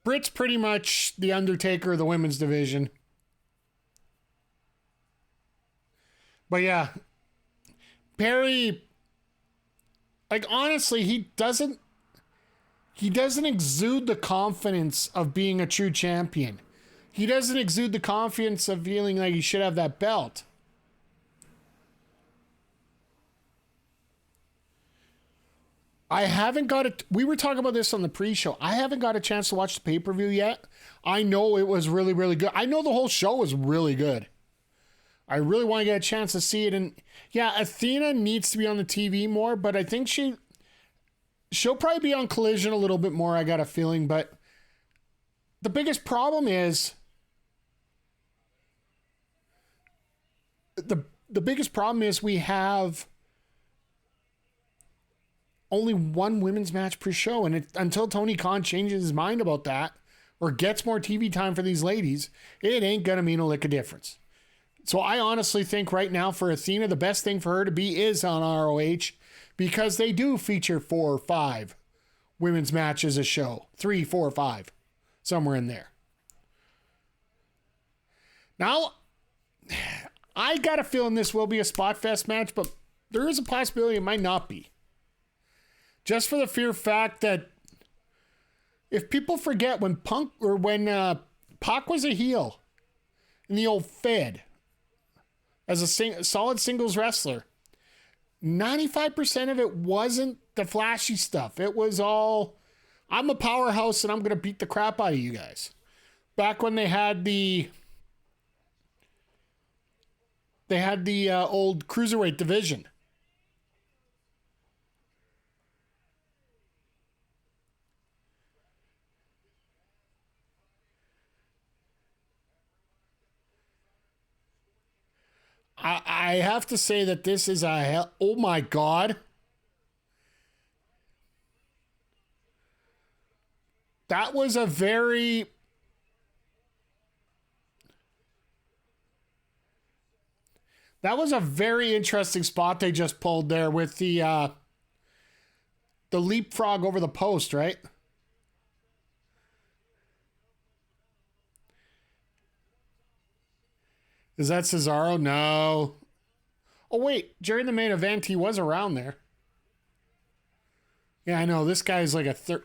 Speaker 1: Britt's pretty much the Undertaker of the women's division. But yeah, Perry, like honestly, he doesn't exude the confidence of being a true champion. He doesn't exude the confidence of feeling like he should have that belt. I haven't got it. We were talking about this on the pre-show. I haven't got a chance to watch the pay-per-view yet. I know it was really, really good. I know the whole show was really good. I really want to get a chance to see it. And yeah, Athena needs to be on the TV more, but I think she'll probably be on Collision a little bit more, I got a feeling. But the biggest problem is the biggest problem is we have only one women's match per show. And until Tony Khan changes his mind about that or gets more TV time for these ladies, it ain't going to mean a lick of difference. So I honestly think right now for Athena, the best thing for her to be is on ROH because they do feature 4 or 5 women's matches a show. 3, 4, 5. Somewhere in there. Now, I got a feeling this will be a Spot Fest match, but there is a possibility it might not be. Just for the fear fact that if people forget when Pac was a heel in the old Fed as a solid singles wrestler, 95% of it wasn't the flashy stuff. It was all, I'm a powerhouse and I'm going to beat the crap out of you guys. Back when they had the old cruiserweight division. I have to say that this is oh my God. That was a very... That was a very interesting spot they just pulled there with the leapfrog over the post, right? Is that Cesaro? No. Oh, wait. During the main event, he was around there. Yeah, I know. This guy's like a third.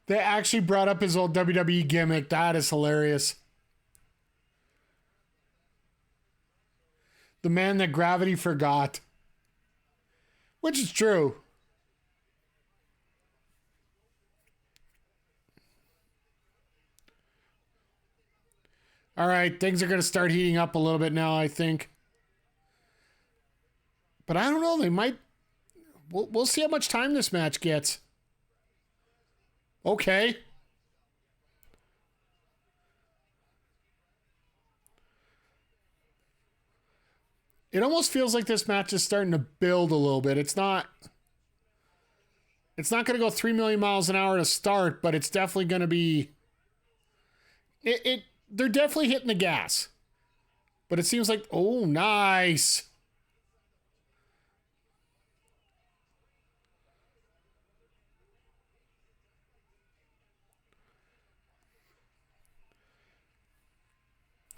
Speaker 1: They actually brought up his old WWE gimmick. That is hilarious. The man that gravity forgot. Which is true. All right, things are going to start heating up a little bit now, I think. But I don't know. They might. We'll see how much time this match gets. Okay. It almost feels like this match is starting to build a little bit. It's not going to go 3 million miles an hour to start, but it's definitely going to be they're definitely hitting the gas. But it seems like, oh, nice.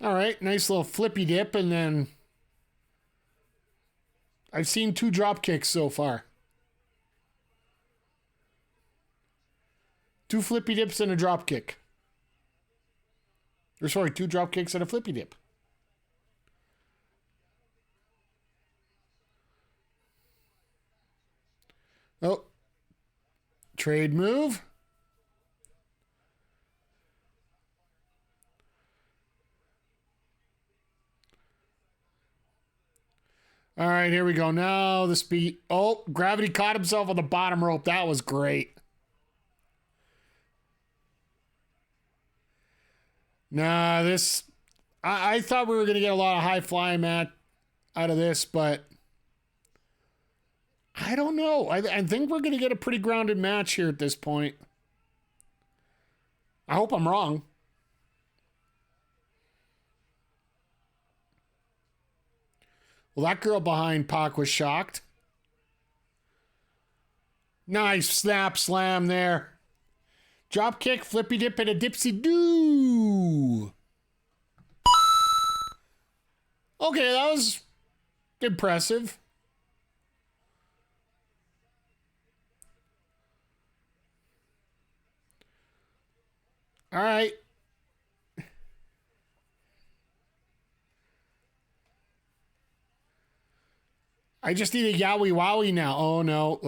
Speaker 1: All right, nice little flippy dip, and then I've seen 2 drop kicks so far. 2 flippy dips and a drop kick. Or sorry, 2 drop kicks and a flippy dip. Oh. Trade move. All right, here we go. Now the speed. Oh, Gravity caught himself on the bottom rope. That was great. Nah, this. I thought we were going to get a lot of high flying out of this, but I don't know. I think we're going to get a pretty grounded match here at this point. I hope I'm wrong. Well, that girl behind Pac was shocked. Nice snap slam there. Drop kick, flippy dip, and a dipsy doo. Okay, that was impressive. All right. I just need a yowie wowie now. Oh no,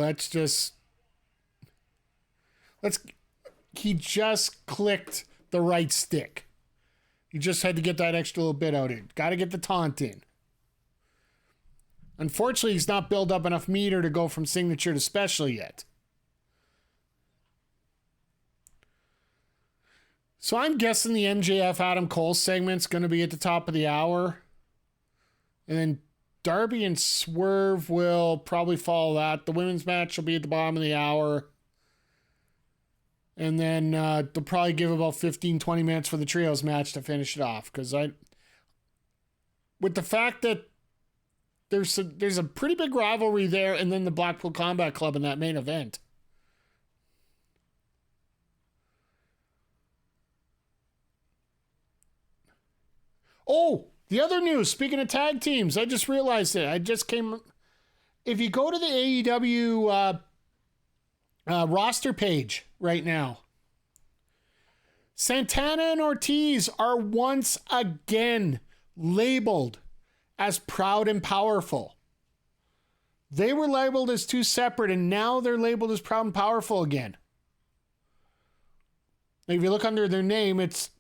Speaker 1: he just clicked the right stick. He just had to get that extra little bit out in. Got to get the taunt in. Unfortunately, he's not built up enough meter to go from signature to special yet. So I'm guessing the MJF Adam Cole segment's going to be at the top of the hour. And then Darby and Swerve will probably follow that. The women's match will be at the bottom of the hour. And then they'll probably give about 15, 20 minutes for the trios match to finish it off. Because with the fact that there's a pretty big rivalry there, and then the Blackpool Combat Club in that main event. Oh, the other news, speaking of tag teams, I just realized it. If you go to the AEW roster page right now, Santana and Ortiz are once again labeled as proud and powerful. They were labeled as 2 separate, and now they're labeled as proud and powerful again. If you look under their name, it's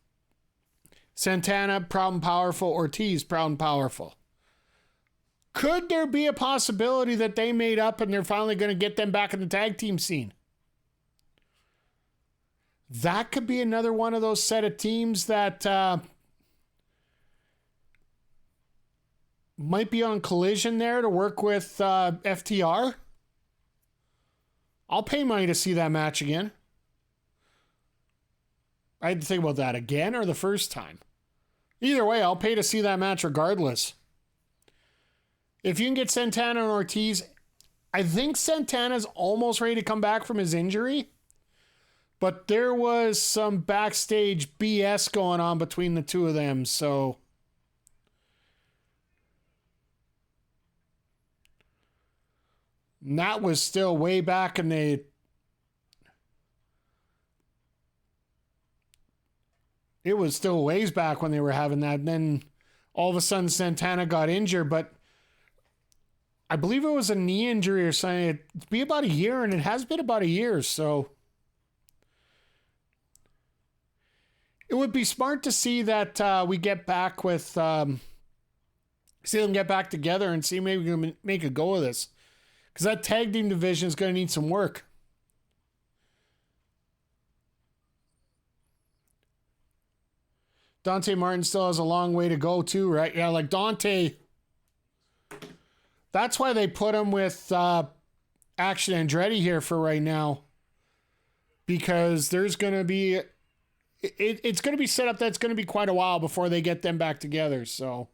Speaker 1: Santana, proud and powerful, Ortiz, proud and powerful. Could there be a possibility that they made up and they're finally going to get them back in the tag team scene? That could be another one of those set of teams that might be on Collision there to work with FTR. I'll pay money to see that match again. I had to think about that again or the first time. Either way, I'll pay to see that match regardless. If you can get Santana and Ortiz, I think Santana's almost ready to come back from his injury. But there was some backstage BS going on between the two of them, so... And that was still way back in the... It was still ways back when they were having that. And then all of a sudden Santana got injured, but I believe it was a knee injury or something. It'd be about a year, and it has been about a year, so... It would be smart to see that we get back with... see them get back together and see maybe we can make a go of this. Because that tag team division is going to need some work. Dante Martin still has a long way to go too, right? Yeah, like Dante... That's why they put him with Action Andretti here for right now. Because there's going to be... It's going to be set up that's going to be quite a while before they get them back together, so...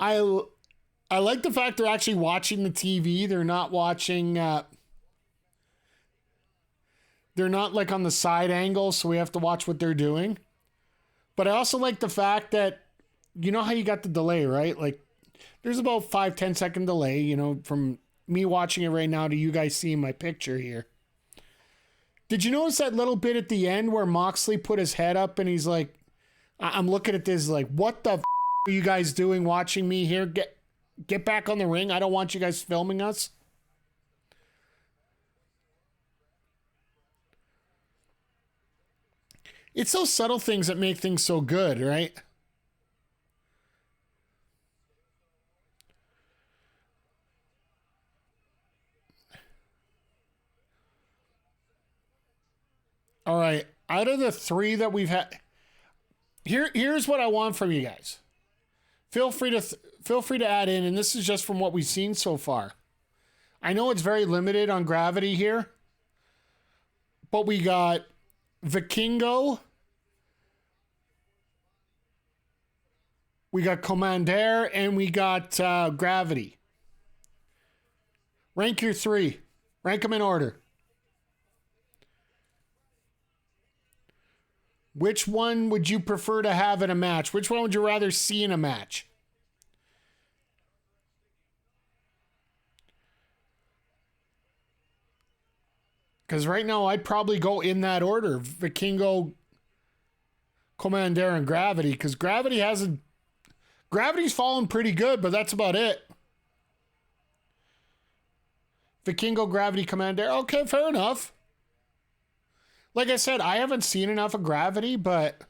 Speaker 1: I like the fact they're actually watching the TV. They're not watching... they're not like on the side angle, so we have to watch what they're doing. But I also like the fact that... You know how you got the delay, right? Like, there's about 5-10 second delay, you know, from me watching it right now to you guys seeing my picture here. Did you notice that little bit at the end where Moxley put his head up and he's like... I'm looking at this like, what the are you guys doing watching me here? Get back on the ring. I don't want you guys filming us. It's those subtle things that make things so good, right? All right. Out of the three that we've had, here's what I want from you guys. Feel free to add in, and this is just from what we've seen so far. I know it's very limited on Gravity here, but we got Vikingo, we got Commander, and we got Gravity. Rank your three. Rank them in order. Which one would you prefer to have in a match? Which one would you rather see in a match? Because right now, I'd probably go in that order. Vikingo, Commander, and Gravity. Because Gravity's fallen pretty good, but that's about it. Vikingo, Gravity, Commander. Okay, fair enough. Like I said, I haven't seen enough of Gravity, but...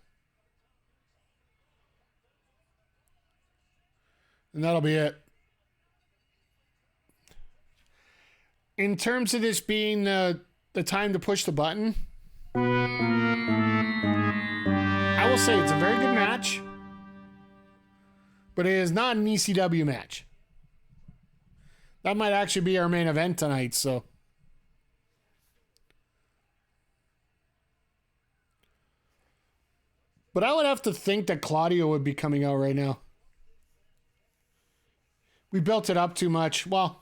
Speaker 1: And that'll be it. In terms of this being the time to push the button, I will say it's a very good match, but it is not an ECW match. That might actually be our main event tonight, so... But I would have to think that Claudio would be coming out right now. We built it up too much. Well,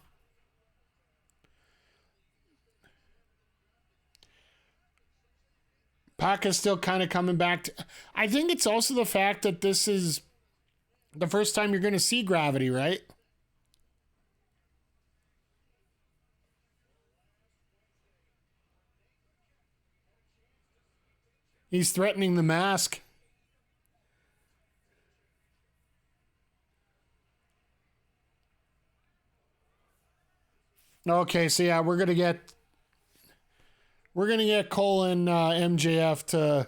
Speaker 1: Pac is still kind of coming back. I think it's also the fact that this is the first time you're going to see Gravity, right? He's threatening the mask. Okay, so yeah, we're gonna get Cole and MJF to.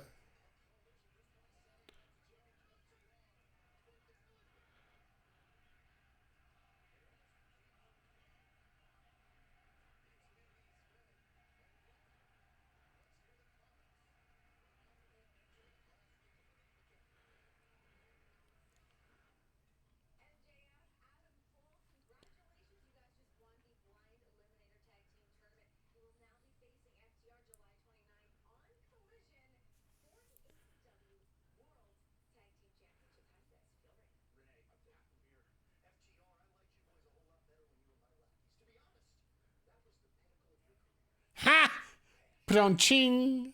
Speaker 1: Ching.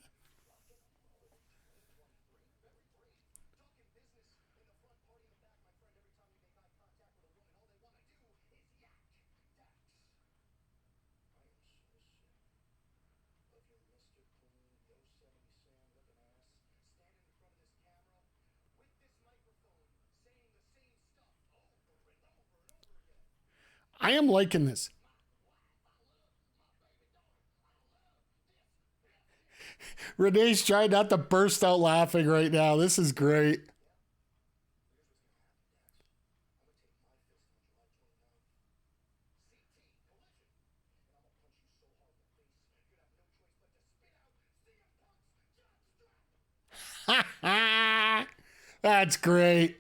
Speaker 1: I am liking this. Renee's trying not to burst out laughing right now. This is great. That's great.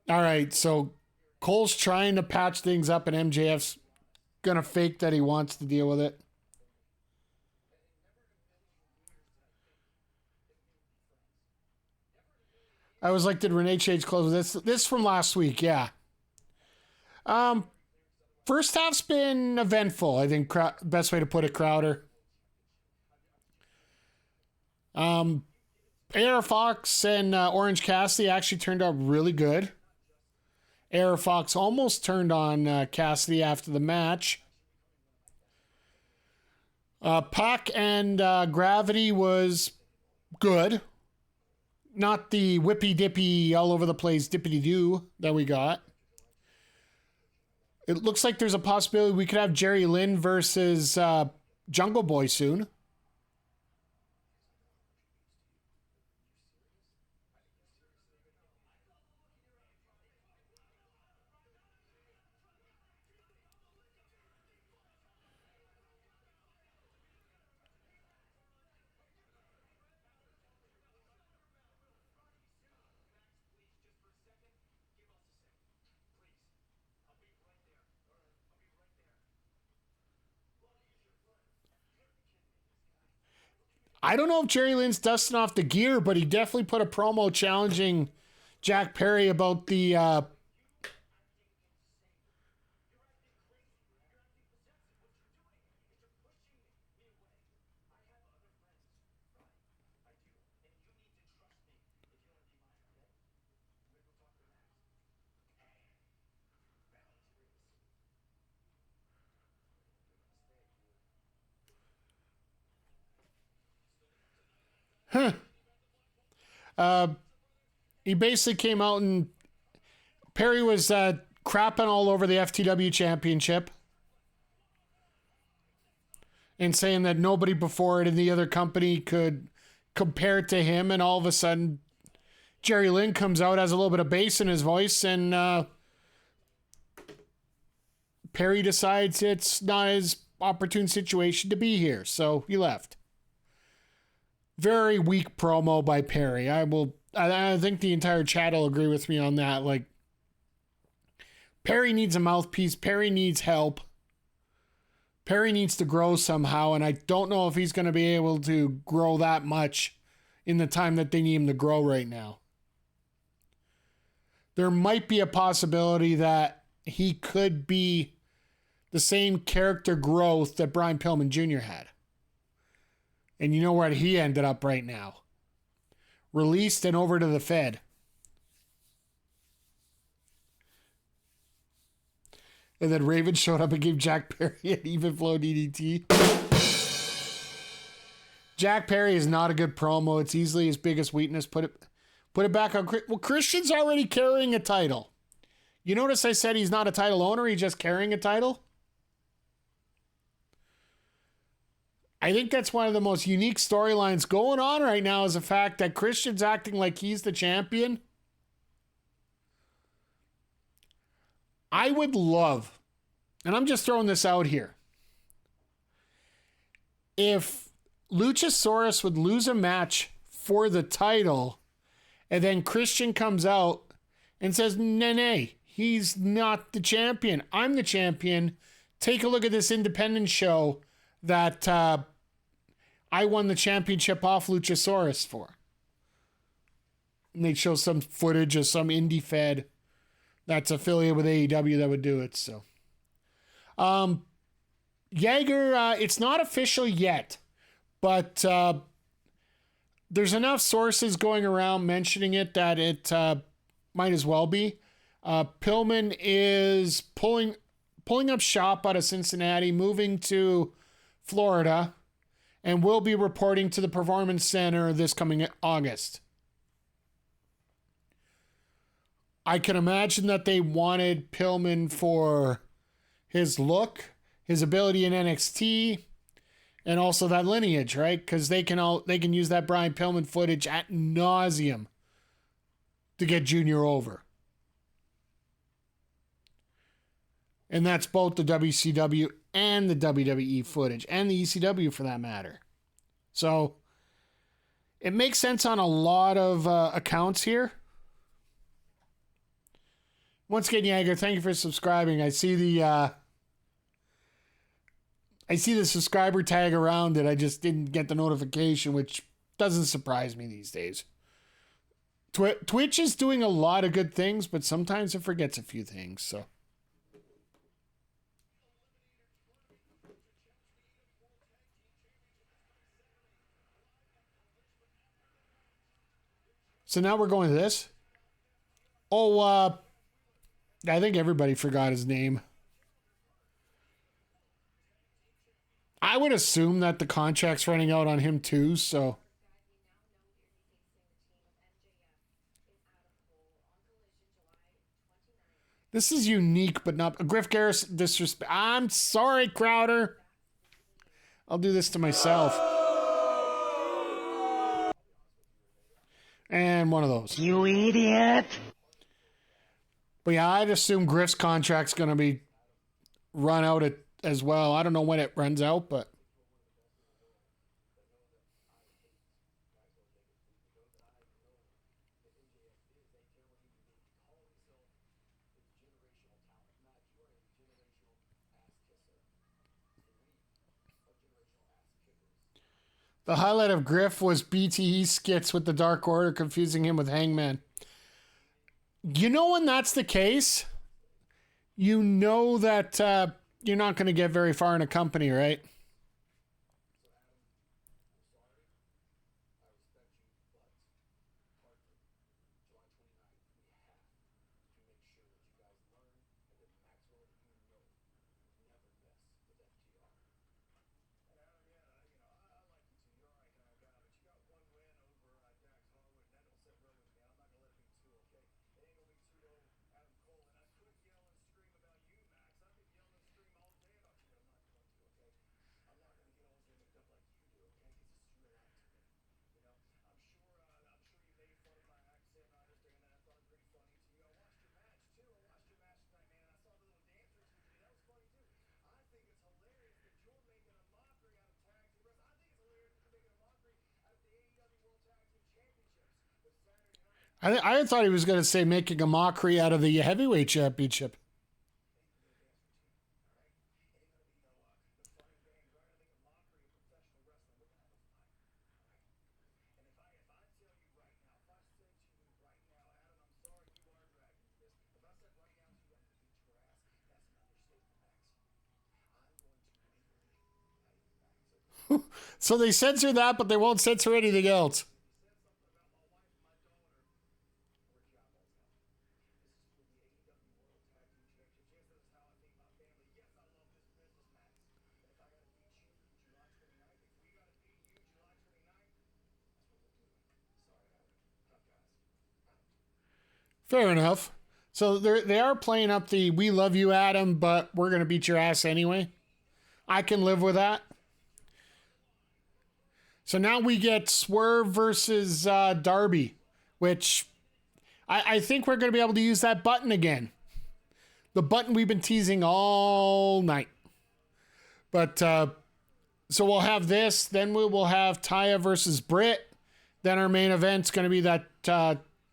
Speaker 1: All right, so Cole's trying to patch things up, and MJF's gonna fake that he wants to deal with it. I was like, did Renee change clothes? This from last week, yeah. Um, First half's been eventful. I think best way to put it, Crowder. AR Fox and Orange Cassidy actually turned out really good. AR Fox almost turned on Cassidy after the match. Pac and Gravity was good. Not the whippy dippy all over the place dippity doo that we got. It looks like there's a possibility we could have Jerry Lynn versus Jungle Boy soon. I don't know if Jerry Lynn's dusting off the gear, but he definitely put a promo challenging Jack Perry about the huh. He basically came out and Perry was crapping all over the FTW championship and saying that nobody before it in the other company could compare it to him. And all of a sudden, Jerry Lynn comes out, has a little bit of bass in his voice, and Perry decides it's not his opportune situation to be here. So he left. Very weak promo by Perry. I think the entire chat will agree with me on that. Like, Perry needs a mouthpiece. Perry needs help. Perry needs to grow somehow, and I don't know if he's going to be able to grow that much in the time that they need him to grow right now. There might be a possibility that he could be the same character growth that Brian Pillman Jr. had. And you know where he ended up right now? Released and over to the Fed. And then Raven showed up and gave Jack Perry an even flow DDT. Jack Perry is not a good promo. It's easily his biggest weakness. Put it back on. Well, Christian's already carrying a title. You notice I said he's not a title owner. He's just carrying a title. I think that's one of the most unique storylines going on right now is the fact that Christian's acting like he's the champion. I would love, and I'm just throwing this out here, if Luchasaurus would lose a match for the title and then Christian comes out and says, nay, he's not the champion. I'm the champion. take a look at this independent show that I won the championship off Luchasaurus for. And they'd show some footage of some indie fed that's affiliated with AEW that would do it. So, Jaeger, it's not official yet, but there's enough sources going around mentioning it that it might as well be. Pillman is pulling up shop out of Cincinnati, moving to Florida, and will be reporting to the Performance Center this coming August. I can imagine that they wanted Pillman for his look, his ability in NXT, and also that lineage, right? Because they can use that Brian Pillman footage ad nauseum to get Junior over. And that's both the WCW and the WWE footage, and the ECW for that matter. So it makes sense on a lot of accounts here. Once again, Jaeger, thank you for subscribing. I see the subscriber tag around it. I just didn't get the notification, which doesn't surprise me these days. Twitch is doing a lot of good things, but sometimes it forgets a few things. So now we're going to this. Oh, I think everybody forgot his name. I would assume that the contract's running out on him too, so. This is unique, but not. Griff Garrison disrespect. I'm sorry, Crowder. I'll do this to myself. And one of those.
Speaker 2: You idiot.
Speaker 1: But yeah, I'd assume Griff's contract's going to be run out as well. I don't know when it runs out, but. The highlight of Griff was BTE skits with the Dark Order confusing him with Hangman. You know when that's the case, you know that you're not going to get very far in a company, right? I thought he was going to say making a mockery out of the heavyweight championship. So they censor that, but they won't censor anything else. Fair enough. So they are playing up the "we love you, Adam, but we're going to beat your ass anyway." I can live with that. So now we get Swerve versus Darby, which I think we're going to be able to use that button again. The button we've been teasing all night. But so we'll have this. Then we will have Taya versus Britt. Then our main event's going to be that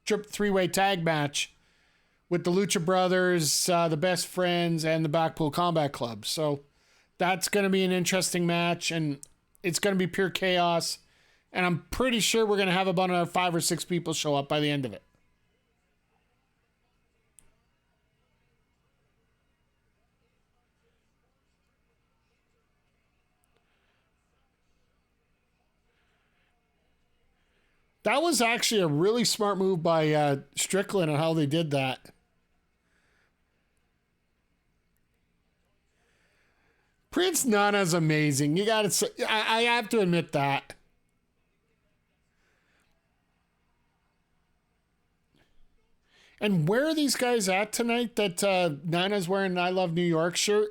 Speaker 1: three-way tag match with the Lucha Brothers, the Best Friends, and the Blackpool Combat Club. So that's going to be an interesting match, and it's going to be pure chaos. And I'm pretty sure we're going to have about another 5 or 6 people show up by the end of it. That was actually a really smart move by Strickland on how they did that. Prince Nana's amazing. You got to say, I have to admit that. And where are these guys at tonight that Nana's wearing an I Love New York shirt?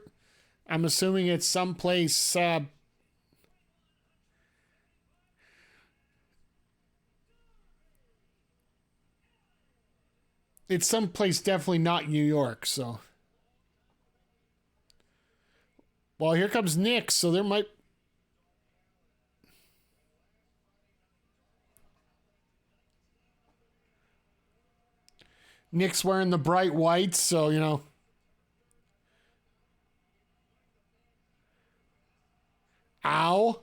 Speaker 1: I'm assuming it's someplace... it's someplace definitely not New York, so... Well, here comes Nick, so there might... Nick's wearing the bright whites, so, you know... Ow.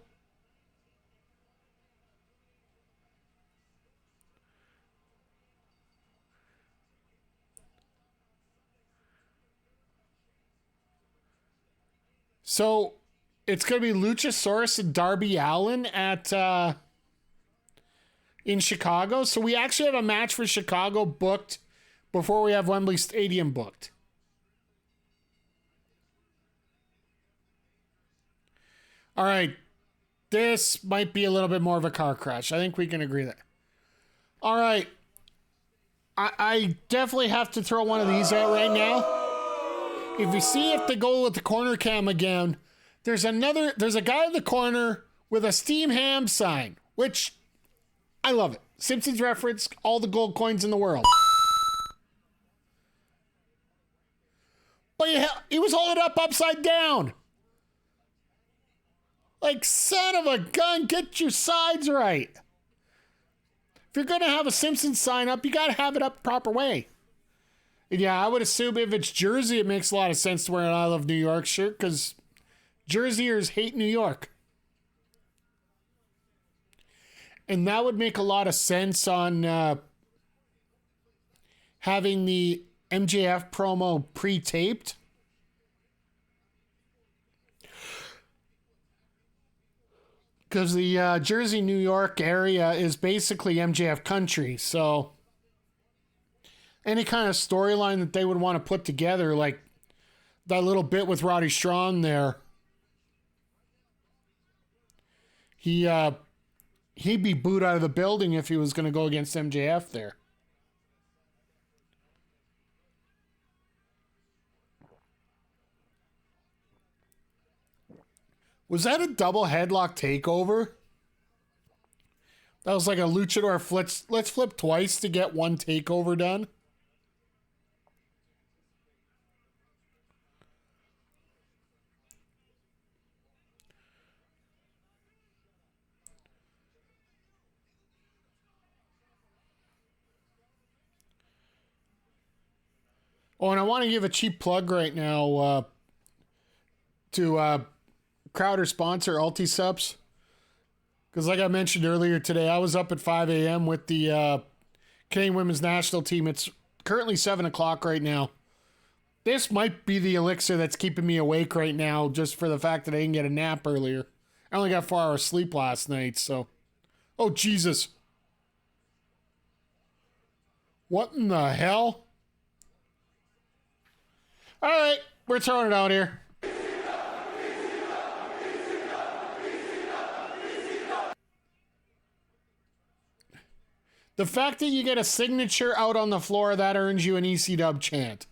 Speaker 1: So it's going to be Luchasaurus and Darby Allin at in Chicago. So we actually have a match for Chicago booked before we have Wembley Stadium booked. All right. This might be a little bit more of a car crash. I think we can agree that. All right. I definitely have to throw one of these out right now. If you see if they go with the corner cam again, there's a guy in the corner with a Steam Ham sign, which I love it. Simpsons reference, all the gold coins in the world. But he was holding it up upside down. Like, son of a gun, get your sides right. If you're going to have a Simpsons sign up, you got to have it up the proper way. And yeah, I would assume if it's Jersey, it makes a lot of sense to wear an I Love New York shirt because Jerseyers hate New York. And that would make a lot of sense on having the MJF promo pre-taped. Because the Jersey, New York area is basically MJF country, so... any kind of storyline that they would want to put together, like that little bit with Roddy Strong there, he'd be booed out of the building if he was going to go against MJF there. Was that a double headlock takeover? That was like a luchador let's flip twice to get one takeover done. Oh, and I want to give a cheap plug right now to Crowder sponsor Ultisubs. Because like I mentioned earlier today, I was up at 5 a.m. with the Canadian Women's National Team. It's currently 7 o'clock right now. This might be the elixir that's keeping me awake right now just for the fact that I didn't get a nap earlier. I only got 4 hours sleep last night, so... Oh, Jesus. What in the hell? All right, we're throwing it out here. The fact that you get a signature out on the floor, that earns you an ECW chant.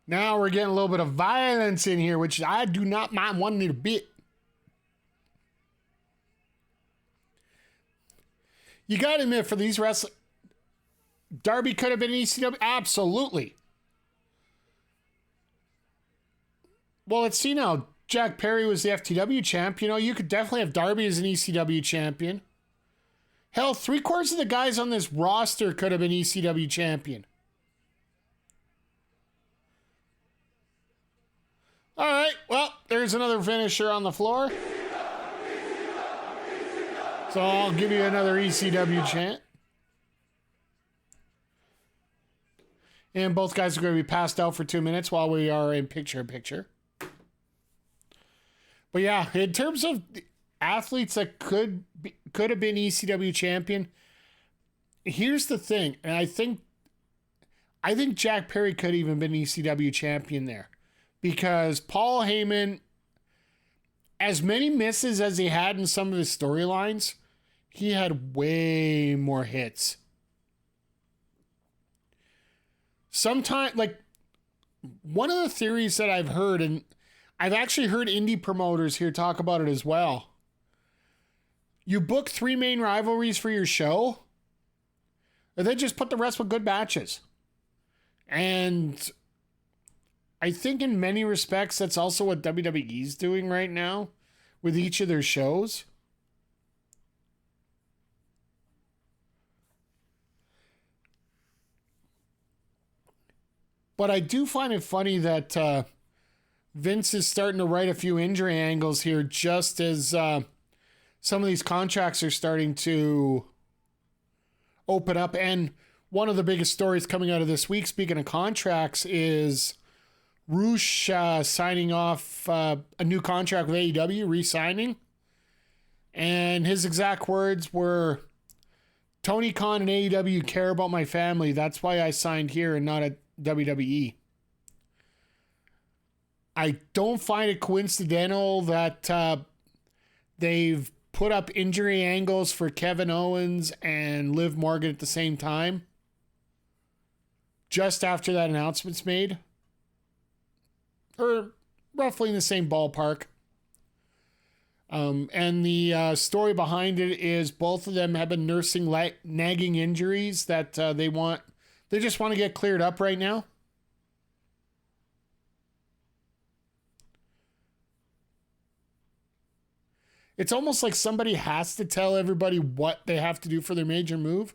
Speaker 1: Now we're getting a little bit of violence in here, which I do not mind one little bit. You got to admit, for these wrestlers, Darby could have been ECW. Absolutely. Well, let's see now. Jack Perry was the FTW champ. You know, you could definitely have Darby as an ECW champion. Hell, 3/4 of the guys on this roster could have been ECW champion. All right, well, there's another finisher on the floor. So I'll give you another ECW chant. And both guys are going to be passed out for 2 minutes while we are in picture-in-picture. But yeah, in terms of athletes that could have been ECW champion, here's the thing, and I think Jack Perry could have even been ECW champion there, because Paul Heyman, as many misses as he had in some of his storylines, he had way more hits. Sometimes, like, one of the theories that I've heard, and I've actually heard indie promoters here talk about it as well. You book 3 main rivalries for your show, and then just put the rest with good matches. And I think in many respects, that's also what WWE's doing right now with each of their shows. But I do find it funny that Vince is starting to write a few injury angles here just as some of these contracts are starting to open up. And one of the biggest stories coming out of this week, speaking of contracts, is Rush signing off a new contract with AEW, re-signing. And his exact words were, Tony Khan and AEW care about my family. That's why I signed here and not at WWE. I don't find it coincidental that they've put up injury angles for Kevin Owens and Liv Morgan at the same time, just after that announcement's made. Or roughly in the same ballpark. And the story behind it is both of them have been nursing nagging injuries that they just want to get cleared up right now. It's almost like somebody has to tell everybody what they have to do for their major move.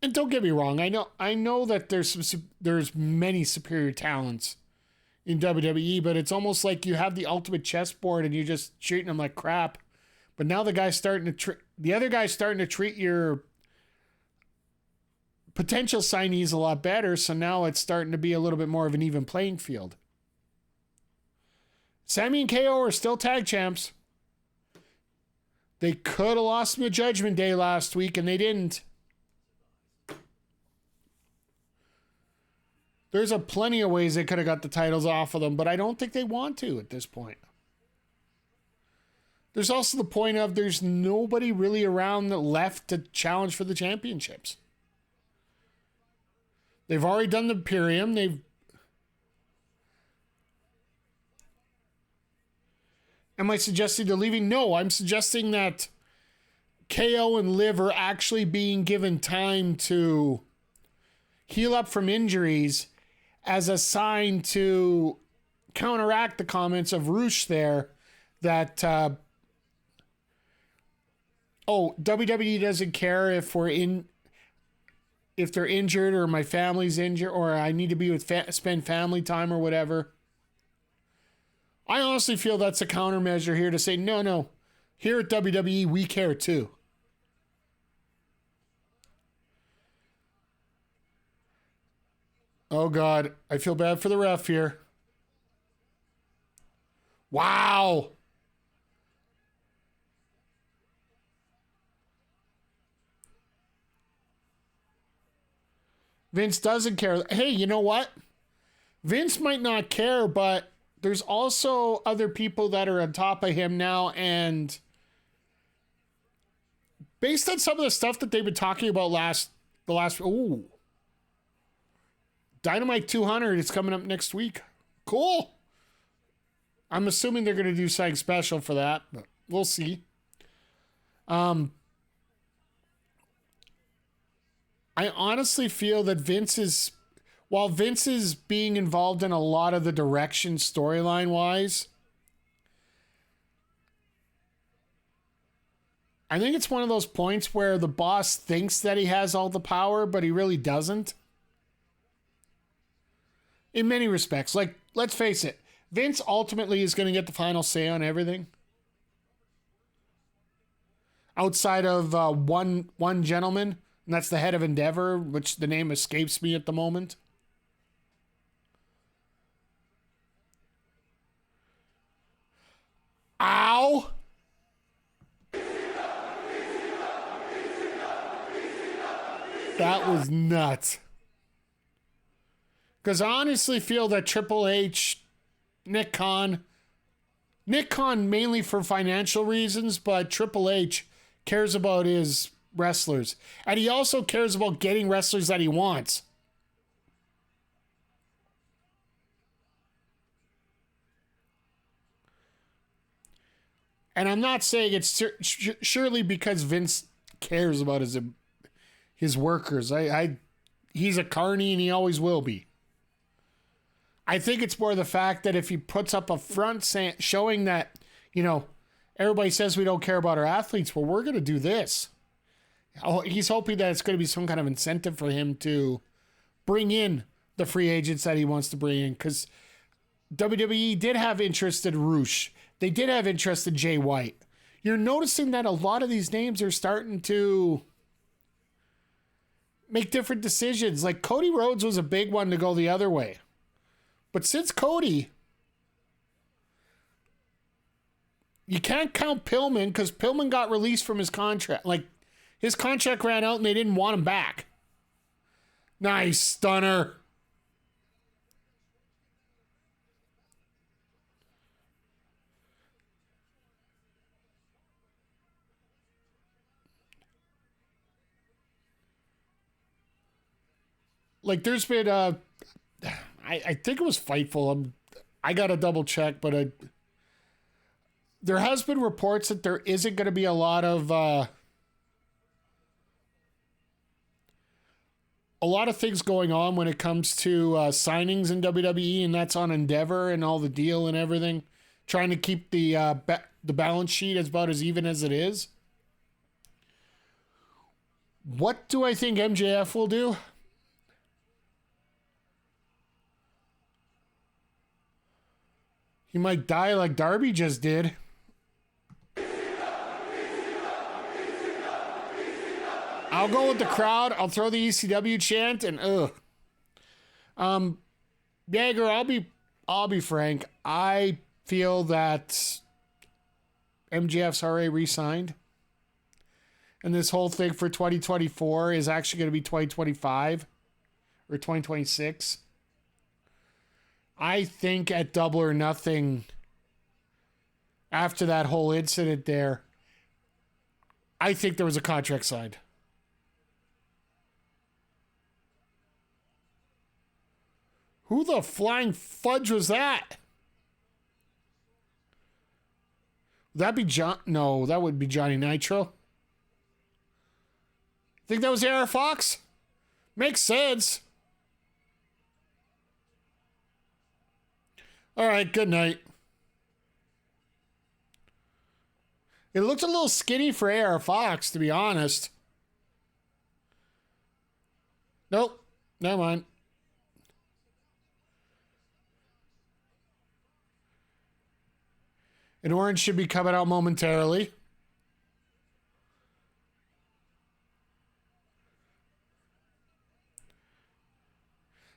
Speaker 1: And don't get me wrong, I know that there's many superior talents in WWE, but it's almost like you have the ultimate chessboard and you're just treating them like crap. But now the other guy's starting to treat your potential signees a lot better, so now it's starting to be a little bit more of an even playing field. Sammy and KO are still tag champs. They could have lost them at Judgment Day last week, and they didn't. There's a plenty of ways they could have got the titles off of them, but I don't think they want to at this point. There's also the point of there's nobody really around that left to challenge for the championships. They've already done the Imperium. Am I suggesting they're leaving? No, I'm suggesting that KO and Liv are actually being given time to heal up from injuries as a sign to counteract the comments of Rush there that, WWE doesn't care if they're injured or my family's injured or I need to be with spend family time or whatever. I honestly feel that's a countermeasure here to say, no, here at WWE, we care too. Oh, God. I feel bad for the ref here. Wow. Vince doesn't care. Hey, you know what? Vince might not care, but there's also other people that are on top of him now, and based on some of the stuff that they've been talking about Dynamite 200 is coming up next week. Cool. I'm assuming they're going to do something special for that, but we'll see. I honestly feel that while Vince is being involved in a lot of the direction storyline wise, I think it's one of those points where the boss thinks that he has all the power, but he really doesn't. In many respects. Like, let's face it, Vince ultimately is going to get the final say on everything. Outside of one gentleman, and that's the head of Endeavor, which the name escapes me at the moment. Ow! That was nuts. Because I honestly feel that Triple H, Nick Khan mainly for financial reasons, but Triple H cares about his wrestlers. And he also cares about getting wrestlers that he wants. And I'm not saying it's surely because Vince cares about his workers. He's a carny and he always will be. I think it's more the fact that if he puts up a front showing that, everybody says we don't care about our athletes, well, we're going to do this. He's hoping that it's going to be some kind of incentive for him to bring in the free agents that he wants to bring in. Because WWE did have interest in Roosh. They did have interest in Jay White. You're noticing that a lot of these names are starting to make different decisions. Like Cody Rhodes was a big one to go the other way. But since Cody, you can't count Pillman because Pillman got released from his contract. Like, his contract ran out and they didn't want him back. Nice, Stunner. Like, there's been, I think it was Fightful. I got to double check, but there has been reports that there isn't going to be a lot of things going on when it comes to signings in WWE, and that's on Endeavor and all the deal and everything, trying to keep the balance sheet as about as even as it is. What do I think MJF will do? He might die like Darby just did. I'll go with the crowd. I'll throw the ECW chant and Yager, I'll be frank. I feel that MJF's already re-signed. And this whole thing for 2024 is actually going to be 2025 or 2026. I think at Double or Nothing, after that whole incident there, I think there was a contract signed. Who the flying fudge was that? Would that be John? No, that would be Johnny Nitro. Think that was AR Fox? Makes sense. All right, good night. It looked a little skinny for AR Fox, to be honest. Nope, never mind. An orange should be coming out momentarily.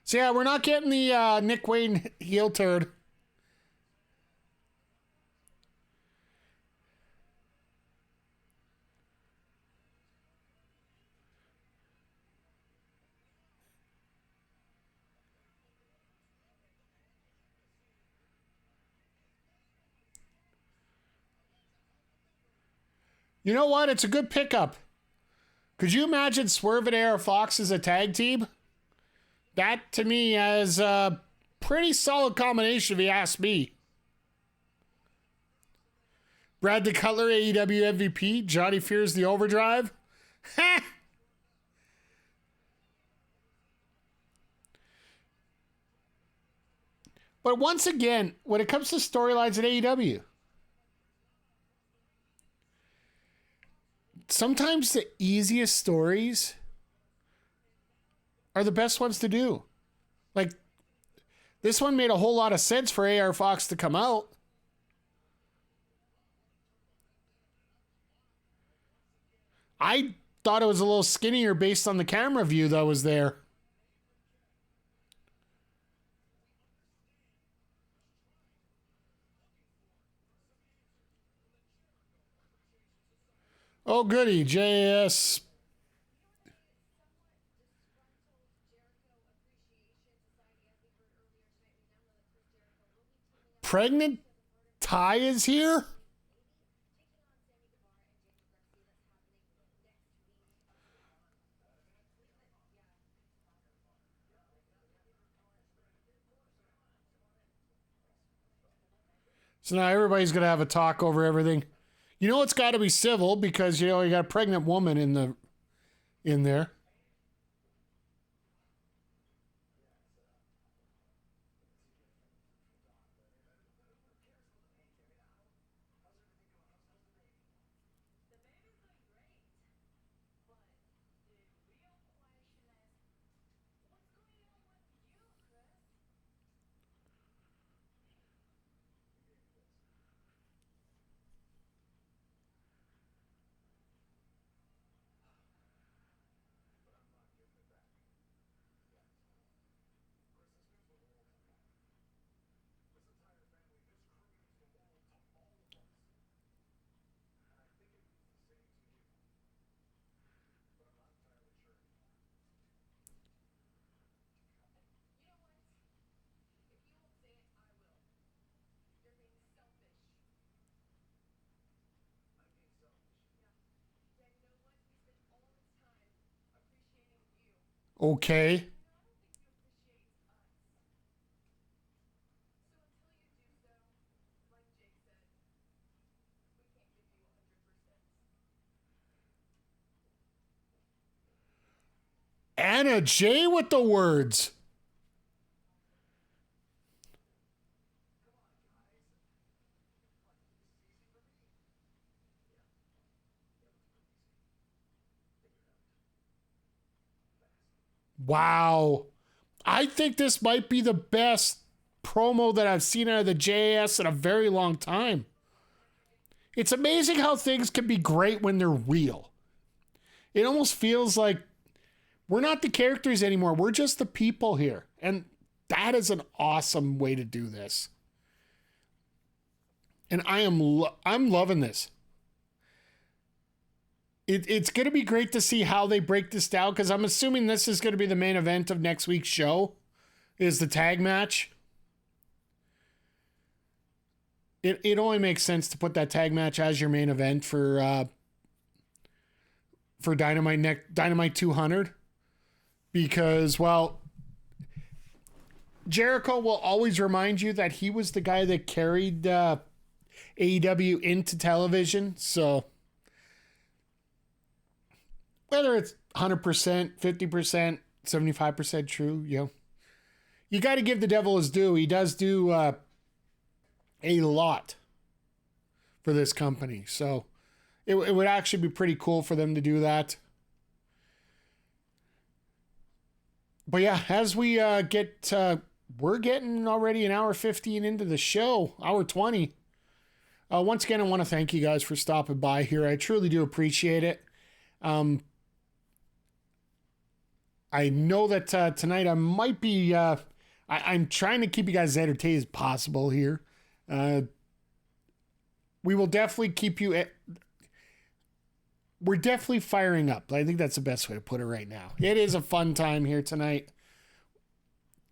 Speaker 1: So yeah, we're not getting the Nick Wayne heel turd. You know what? It's a good pickup. Could you imagine Swerve and AR Fox as a tag team? That, to me, is a pretty solid combination, if you ask me. Bradley Cutler, AEW MVP. Johnny Fears the Overdrive. Ha! But once again, when it comes to storylines at AEW, sometimes the easiest stories are the best ones to do. Like, this one made a whole lot of sense for AR Fox to come out. I thought it was a little skinnier based on the camera view that was there. Oh, goody. JS. Pregnant Ty is here? So now everybody's going to have a talk over everything. You know it's got to be civil because, you know, you got a pregnant woman in there. Okay. Anna J with the words. Wow. I think this might be the best promo that I've seen out of the JAS in a very long time. It's amazing how things can be great when they're real. It almost feels like we're not the characters anymore. We're just the people here. And that is an awesome way to do this. And I'm loving this. It's going to be great to see how they break this down because I'm assuming this is going to be the main event of next week's show is the tag match. It only makes sense to put that tag match as your main event for Dynamite 200 because, well, Jericho will always remind you that he was the guy that carried AEW into television. So whether it's 100%, 50%, 75% true, you got to give the devil his due. He does do a lot for this company. So it would actually be pretty cool for them to do that. But yeah, as we we're getting already an hour 15 into the show, hour 20. Once again, I want to thank you guys for stopping by here. I truly do appreciate it. I know that tonight I might be, I'm trying to keep you guys as entertained as possible here. We will definitely keep you, we're definitely firing up. I think that's the best way to put it right now. It is a fun time here tonight.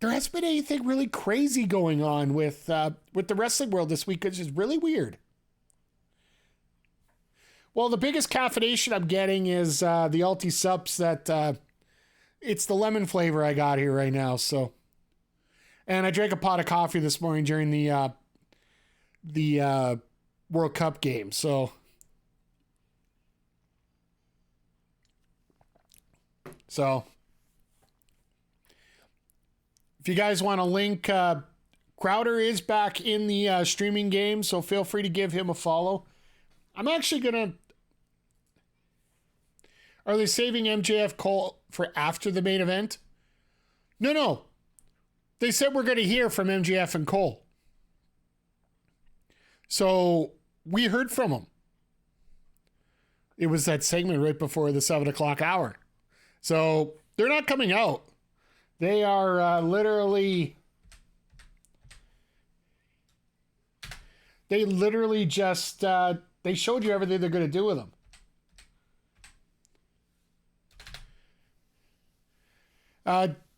Speaker 1: There hasn't been anything really crazy going on with the wrestling world this week, which is really weird. Well, the biggest caffeination I'm getting is the Alti Sups that it's the lemon flavor I got here right now. So, and I drank a pot of coffee this morning during the World Cup game. So, if you guys want a link, Crowder is back in the streaming game, so feel free to give him a follow. I'm actually going to... Are they saving MJF Cole for after the main event? No. They said we're going to hear from MJF and Cole. So we heard from them. It was that segment right before the 7 o'clock hour. So they're not coming out. They are literally... They literally just... they showed you everything they're going to do with them.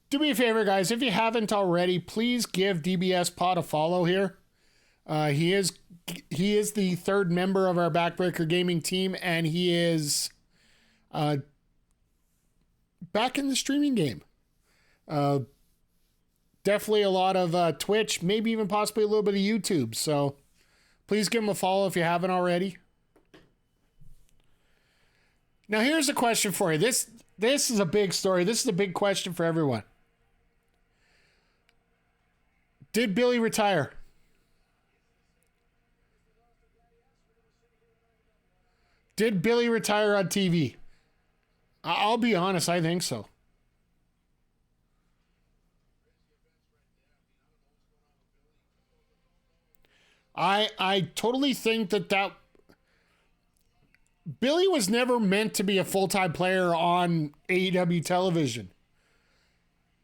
Speaker 1: Do me a favor, guys. If you haven't already, please give DBS Pod a follow here. He is the third member of our Backbreaker Gaming team, and he is back in the streaming game. Definitely a lot of Twitch, maybe even possibly a little bit of YouTube. So please give him a follow if you haven't already. Now, here's a question for you. This is a big story. This is a big question for everyone. Did Billy retire? Did Billy retire on TV? I'll be honest, I think so. I totally think that Billy was never meant to be a full-time player on AEW television.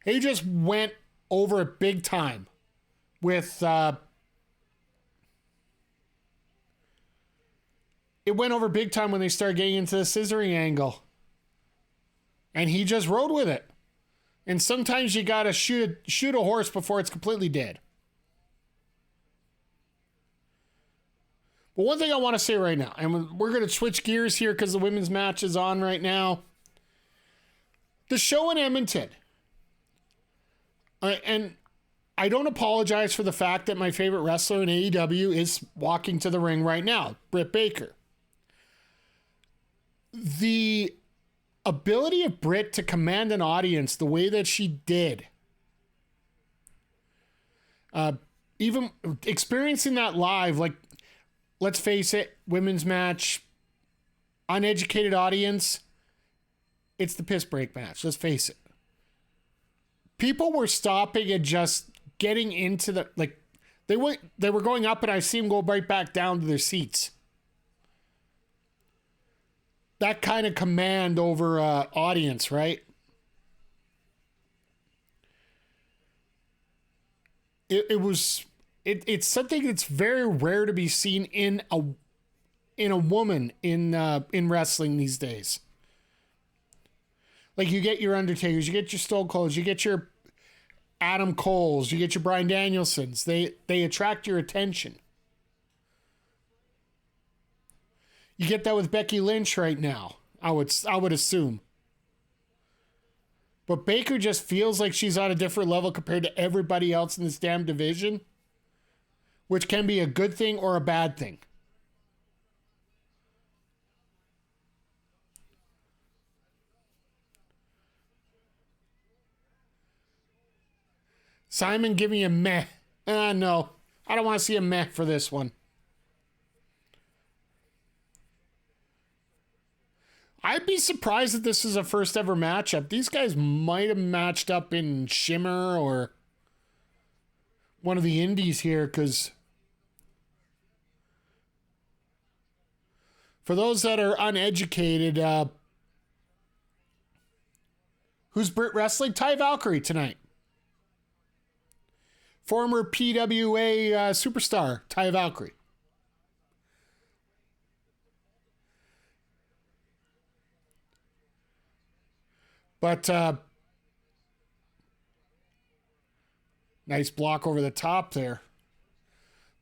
Speaker 1: He just went over it big time with it went over big time when they started getting into the scissoring angle. And he just rode with it. And sometimes you gotta shoot a horse before it's completely dead. But one thing I want to say right now, and we're going to switch gears here because the women's match is on right now. The show in Edmonton. And I don't apologize for the fact that my favorite wrestler in AEW is walking to the ring right now, Britt Baker. The ability of Britt to command an audience the way that she did, even experiencing that live, like, let's face it, women's match, uneducated audience, it's the piss break match. Let's face it. People were stopping and just getting into the, like, they were going up and I see them go right back down to their seats. That kind of command over audience, right? It's something that's very rare to be seen in a woman in wrestling these days. Like, you get your Undertakers, you get your Stone Colds, you get your Adam Coles, you get your Bryan Danielsons. They attract your attention. You get that with Becky Lynch right now, I would assume. But Baker just feels like she's on a different level compared to everybody else in this damn division, which can be a good thing or a bad thing. Simon, give me a meh. No, I don't want to see a meh for this one. I'd be surprised if this is a first ever matchup. These guys might have matched up in Shimmer or one of the indies here, because for those that are uneducated, who's Britt wrestling? Taya Valkyrie tonight. Former PWA superstar, Taya Valkyrie. But nice block over the top there.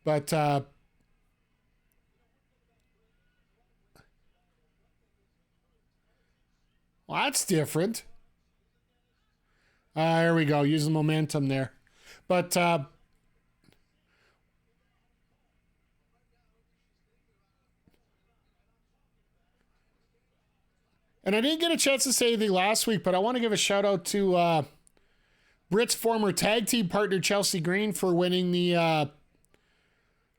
Speaker 1: But well, that's different. There we go. Using momentum there. But and I didn't get a chance to say anything last week, but I want to give a shout out to Britt's former tag team partner, Chelsea Green, for winning the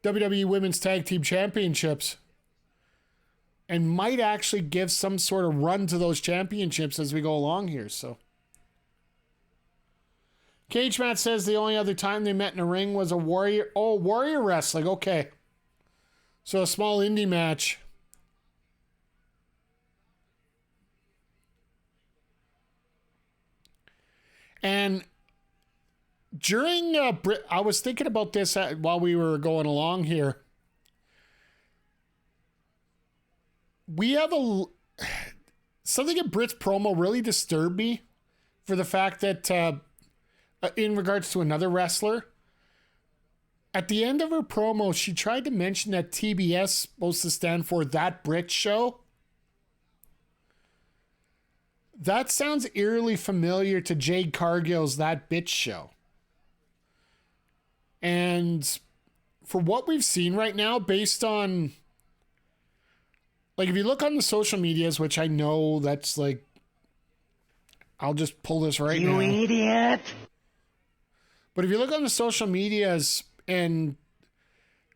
Speaker 1: WWE Women's Tag Team Championships. And might actually give some sort of run to those championships as we go along here. So, Cage Matt says the only other time they met in a ring was a Warrior. Oh, Warrior Wrestling. Okay. So a small indie match. And during, I was thinking about this while we were going along here. We have something in Britt's promo really disturbed me for the fact that in regards to another wrestler, at the end of her promo, she tried to mention that TBS supposed to stand for That Brit Show. That sounds eerily familiar to Jade Cargill's That Bitch Show. And for what we've seen right now, based on, like, if you look on the social medias, which I know that's like, I'll just pull this right now. You idiot. But if you look on the social medias, and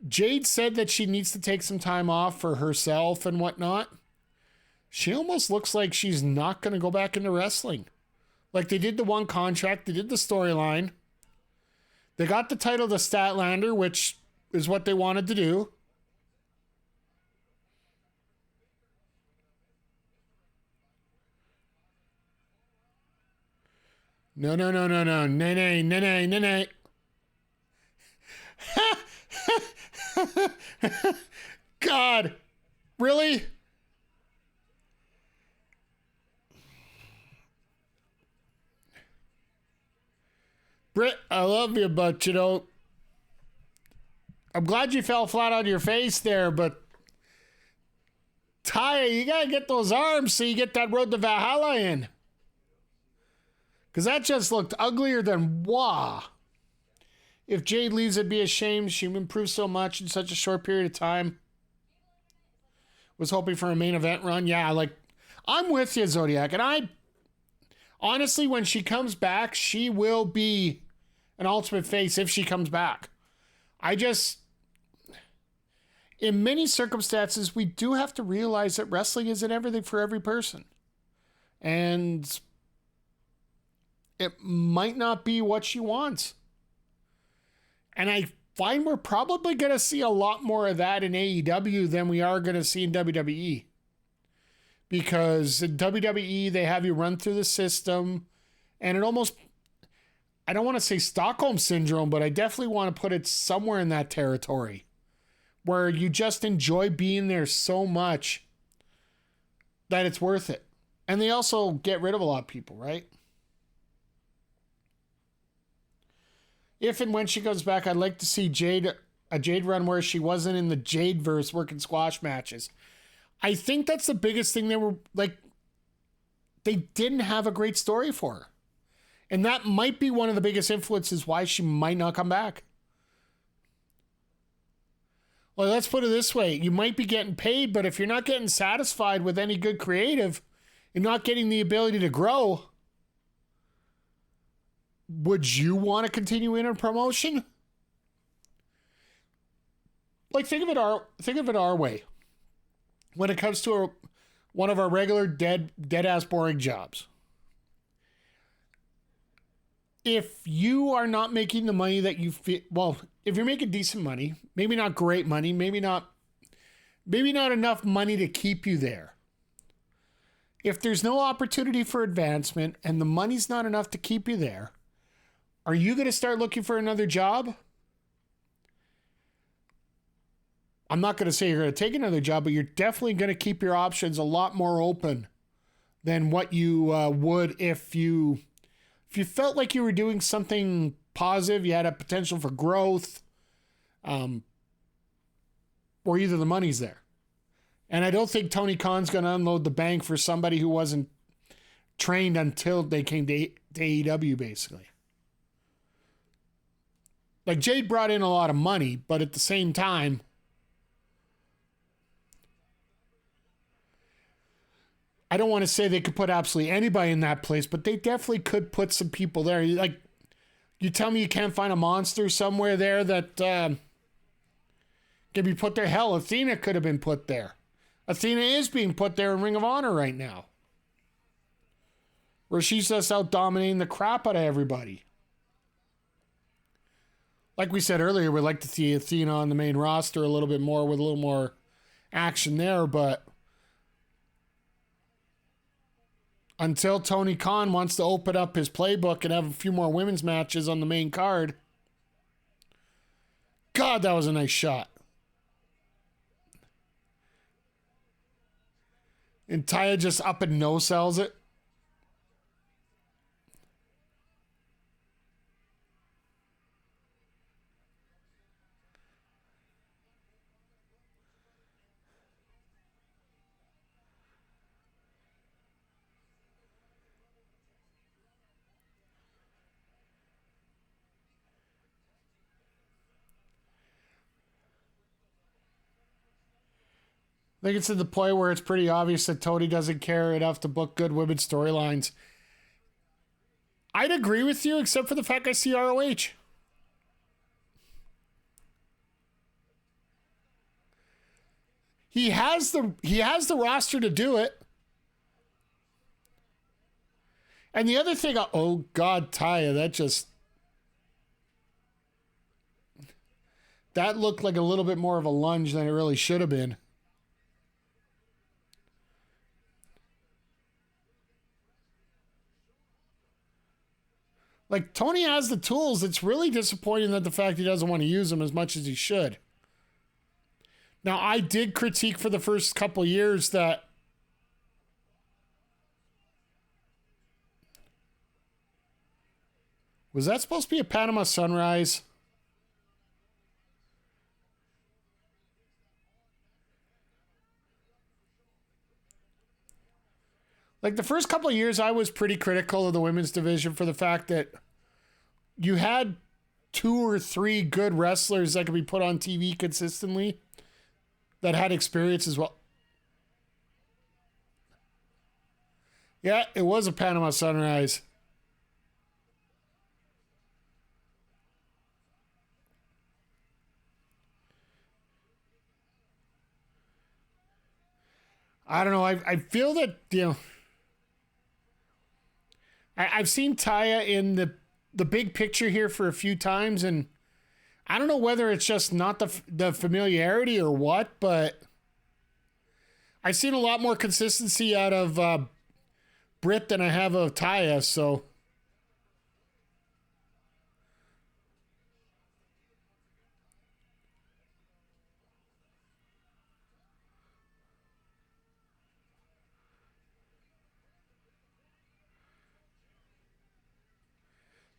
Speaker 1: Jade said that she needs to take some time off for herself and whatnot, she almost looks like she's not going to go back into wrestling. Like, they did the one contract, they did the storyline. They got the title to Statlander, which is what they wanted to do. No. Nay. God. Really? Britt, I love you, but, you know, I'm glad you fell flat on your face there, but Taya, you got to get those arms so you get that road to Valhalla in. Because that just looked uglier than wah. If Jade leaves, it'd be a shame. She improved so much in such a short period of time. Was hoping for a main event run. Yeah, like, I'm with you, Zodiac. And honestly, when she comes back, she will be an ultimate face if she comes back. In many circumstances, we do have to realize that wrestling isn't everything for every person. And it might not be what she wants. And I find we're probably going to see a lot more of that in AEW than we are going to see in WWE. Because in WWE, they have you run through the system, and it almost, I don't want to say Stockholm Syndrome, but I definitely want to put it somewhere in that territory where you just enjoy being there so much that it's worth it. And they also get rid of a lot of people, right? If and when she comes back, I'd like to see a Jade run where she wasn't in the Jadeverse working squash matches. I think that's the biggest thing. They didn't have a great story for her. And that might be one of the biggest influences why she might not come back. Well, let's put it this way. You might be getting paid, but if you're not getting satisfied with any good creative and not getting the ability to grow, would you want to continue in a promotion? Like, think of it our way. When it comes to one of our regular dead ass boring jobs. If you are not making the money that you feel, well, if you're making decent money, maybe not great money, maybe not enough money to keep you there. If there's no opportunity for advancement and the money's not enough to keep you there, are you going to start looking for another job? I'm not going to say you're going to take another job, but you're definitely going to keep your options a lot more open than what you would if you felt like you were doing something positive, you had a potential for growth, or either the money's there. And I don't think Tony Khan's going to unload the bank for somebody who wasn't trained until they came to AEW, basically. Like, Jade brought in a lot of money, but at the same time, I don't want to say they could put absolutely anybody in that place, but they definitely could put some people there. Like, You tell me you can't find a monster somewhere there that can be put there? Hell, Athena could have been put there. Athena is being put there in Ring of Honor right now, where she's just out dominating the crap out of everybody. Like we said earlier, we'd like to see Athena on the main roster a little bit more with a little more action there, but until Tony Khan wants to open up his playbook and have a few more women's matches on the main card, God, that was a nice shot. And Taya just up and no-sells it. I think it's to the point where it's pretty obvious that Tony doesn't care enough to book good women's storylines. I'd agree with you, except for the fact I see ROH. He has the roster to do it. And the other thing, oh God, Taya, that looked like a little bit more of a lunge than it really should have been. Like, Tony has the tools. It's really disappointing that the fact he doesn't want to use them as much as he should. Now, I did critique for the first couple years that was that supposed to be a Panama Sunrise? Like, the first couple of years, I was pretty critical of the women's division for the fact that you had 2 or 3 good wrestlers that could be put on TV consistently that had experience as well. Yeah, it was a Panama Sunrise. I don't know. I feel that, I've seen Taya in the big picture here for a few times, and I don't know whether it's just not the familiarity or what, but I've seen a lot more consistency out of Britt than I have of Taya, so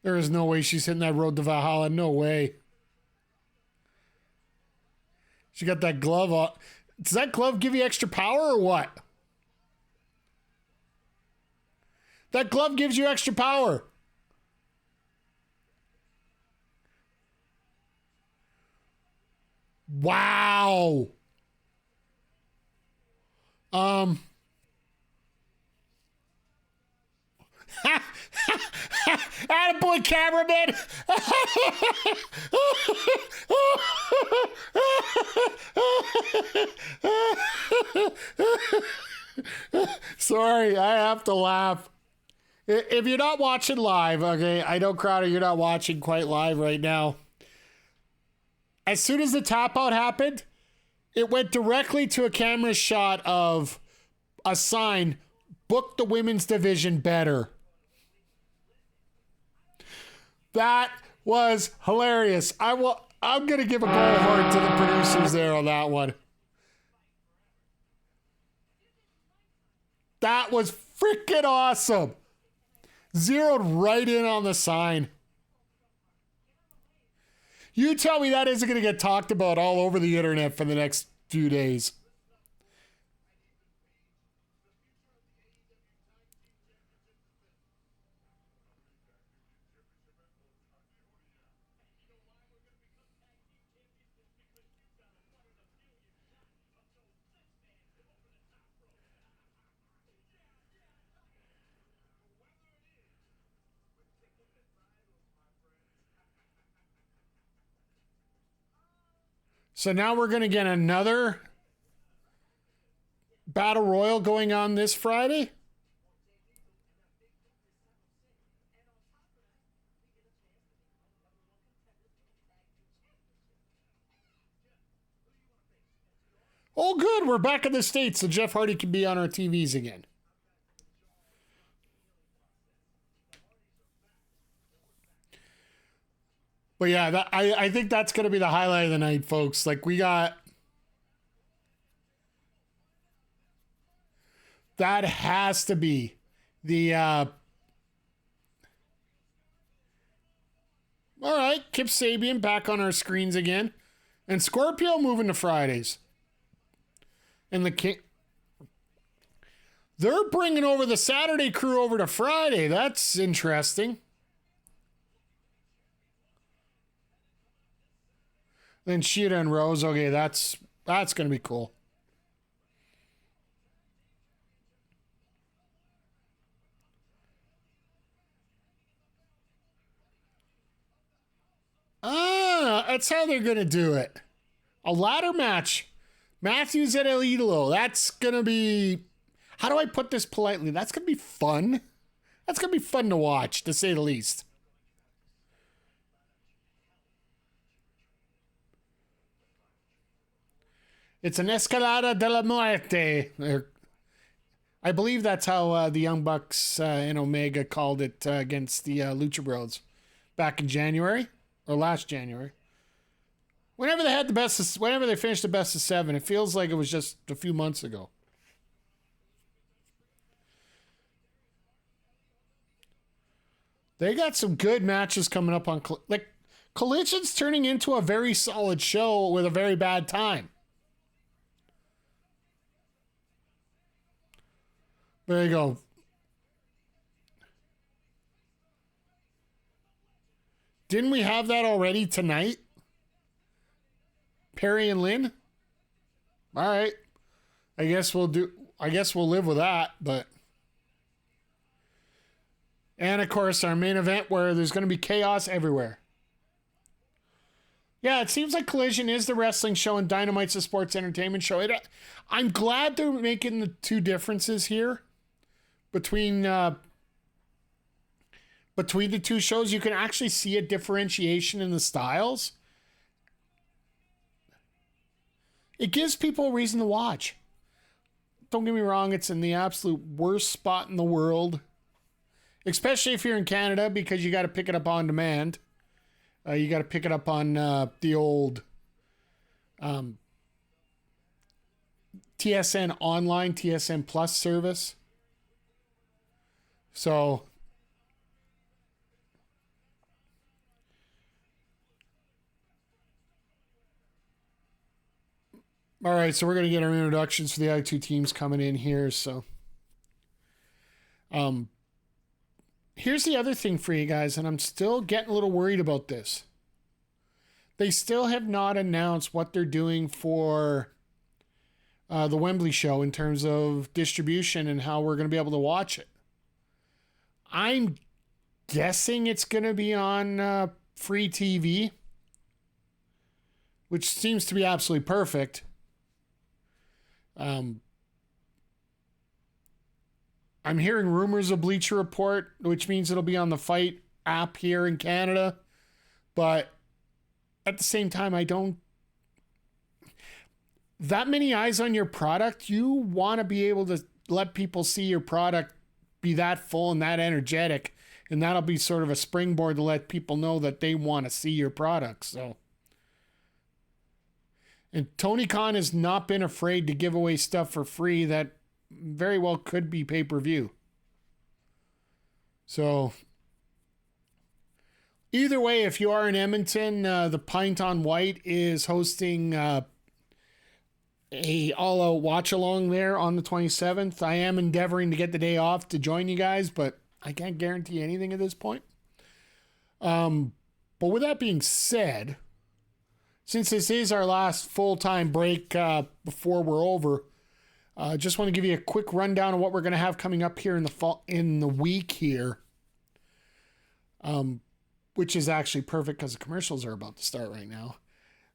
Speaker 1: there is no way she's hitting that road to Valhalla. No way. She got that glove on. Does that glove give you extra power or what? That glove gives you extra power. Wow. Attaboy, cameraman. Sorry, I have to laugh. If you're not watching live, okay, I know, Crowder, you're not watching quite live right now. As soon as the tap out happened, it went directly to a camera shot of a sign, book the women's division better. That was hilarious. I'm going to give a gold heart to the producers there on that one. That was freaking awesome. Zeroed right in on the sign. You tell me that isn't going to get talked about all over the internet for the next few days. So now we're going to get another Battle Royal going on this Friday. Oh, good. We're back in the States, so Jeff Hardy can be on our TVs again. But yeah, I think that's going to be the highlight of the night, folks. Like, we got... That has to be the... All right, Kip Sabian back on our screens again. And Scorpio moving to Fridays. And the King... They're bringing over the Saturday crew over to Friday. That's interesting. Then Sheeta and Rose. Okay, that's going to be cool. That's how they're going to do it. A ladder match. Matthews at El Idolo. That's going to be... How do I put this politely? That's going to be fun. That's going to be fun to watch, to say the least. It's an escalada de la muerte. I believe that's how the Young Bucks and Omega called it against the Lucha Brothers back in January or last January. Whenever they finished the best of 7, it feels like it was just a few months ago. They got some good matches coming up on Collision's turning into a very solid show with a very bad time. There you go. Didn't we have that already tonight? Perry and Lynn? All right. I guess we'll live with that, but... And, of course, our main event where there's going to be chaos everywhere. Yeah, it seems like Collision is the wrestling show and Dynamite's the sports entertainment show. I'm glad they're making the two differences here between the two shows. You can actually see a differentiation in the styles. It gives people a reason to watch. Don't get me wrong, it's in the absolute worst spot in the world. Especially if you're in Canada, because you got to pick it up on demand. You got to pick it up on the old TSN Online, TSN Plus service. So, all right, so we're going to get our introductions for the other two teams coming in here. So, here's the other thing for you guys, and I'm still getting a little worried about this. They still have not announced what they're doing for the Wembley show in terms of distribution and how we're going to be able to watch it. I'm guessing it's going to be on free TV, which seems to be absolutely perfect. I'm hearing rumors of Bleacher Report, which means it'll be on the Fight app here in Canada. But at the same time, I don't... That many eyes on your product, you want to be able to let people see your product be that full and that energetic. And that'll be sort of a springboard to let people know that they want to see your product. So... And Tony Khan has not been afraid to give away stuff for free that very well could be pay-per-view. So, either way, if you are in Edmonton, the Pint on White is hosting a all-out watch-along there on the 27th. I am endeavoring to get the day off to join you guys, but I can't guarantee anything at this point. But with that being said, since this is our last full-time break before we're over, just want to give you a quick rundown of what we're going to have coming up here in the week here, which is actually perfect because the commercials are about to start right now.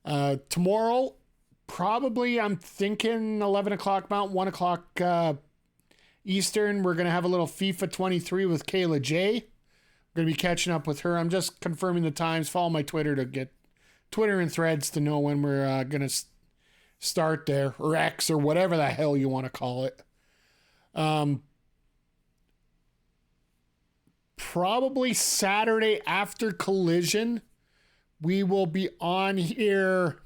Speaker 1: Tomorrow, probably I'm thinking 11 o'clock Mountain, 1 o'clock Eastern. We're going to have a little FIFA 23 with Kayla J. We're going to be catching up with her. I'm just confirming the times. Follow my Twitter to get Twitter and Threads to know when we're going to start there, or X, or whatever the hell you want to call it. Probably Saturday after Collision, we will be on here.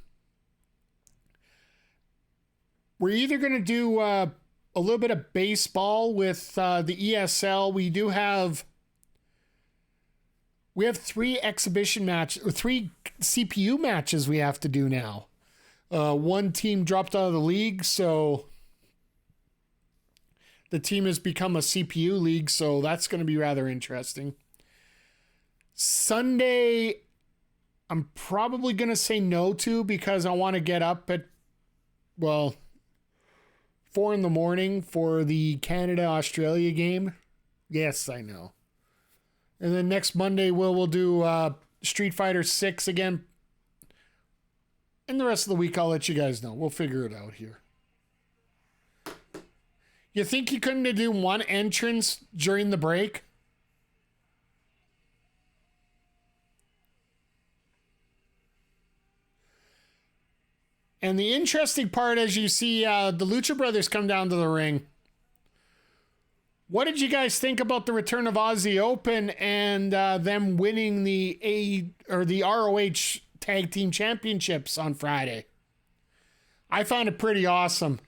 Speaker 1: We're either going to do a little bit of baseball with the ESL. We have 3 exhibition matches, or 3 CPU matches we have to do now. One team dropped out of the league, so the team has become a CPU league, so that's going to be rather interesting. Sunday, I'm probably going to say no to, because I want to get up at, 4 in the morning for the Canada-Australia game. Yes, I know. And then next Monday, we'll do Street Fighter 6 again. And the rest of the week, I'll let you guys know. We'll figure it out here. You think you couldn't do one entrance during the break? And the interesting part, as you see the Lucha Brothers come down to the ring. What did you guys think about the return of Aussie Open and them winning the ROH Tag Team Championships on Friday? I found it pretty awesome.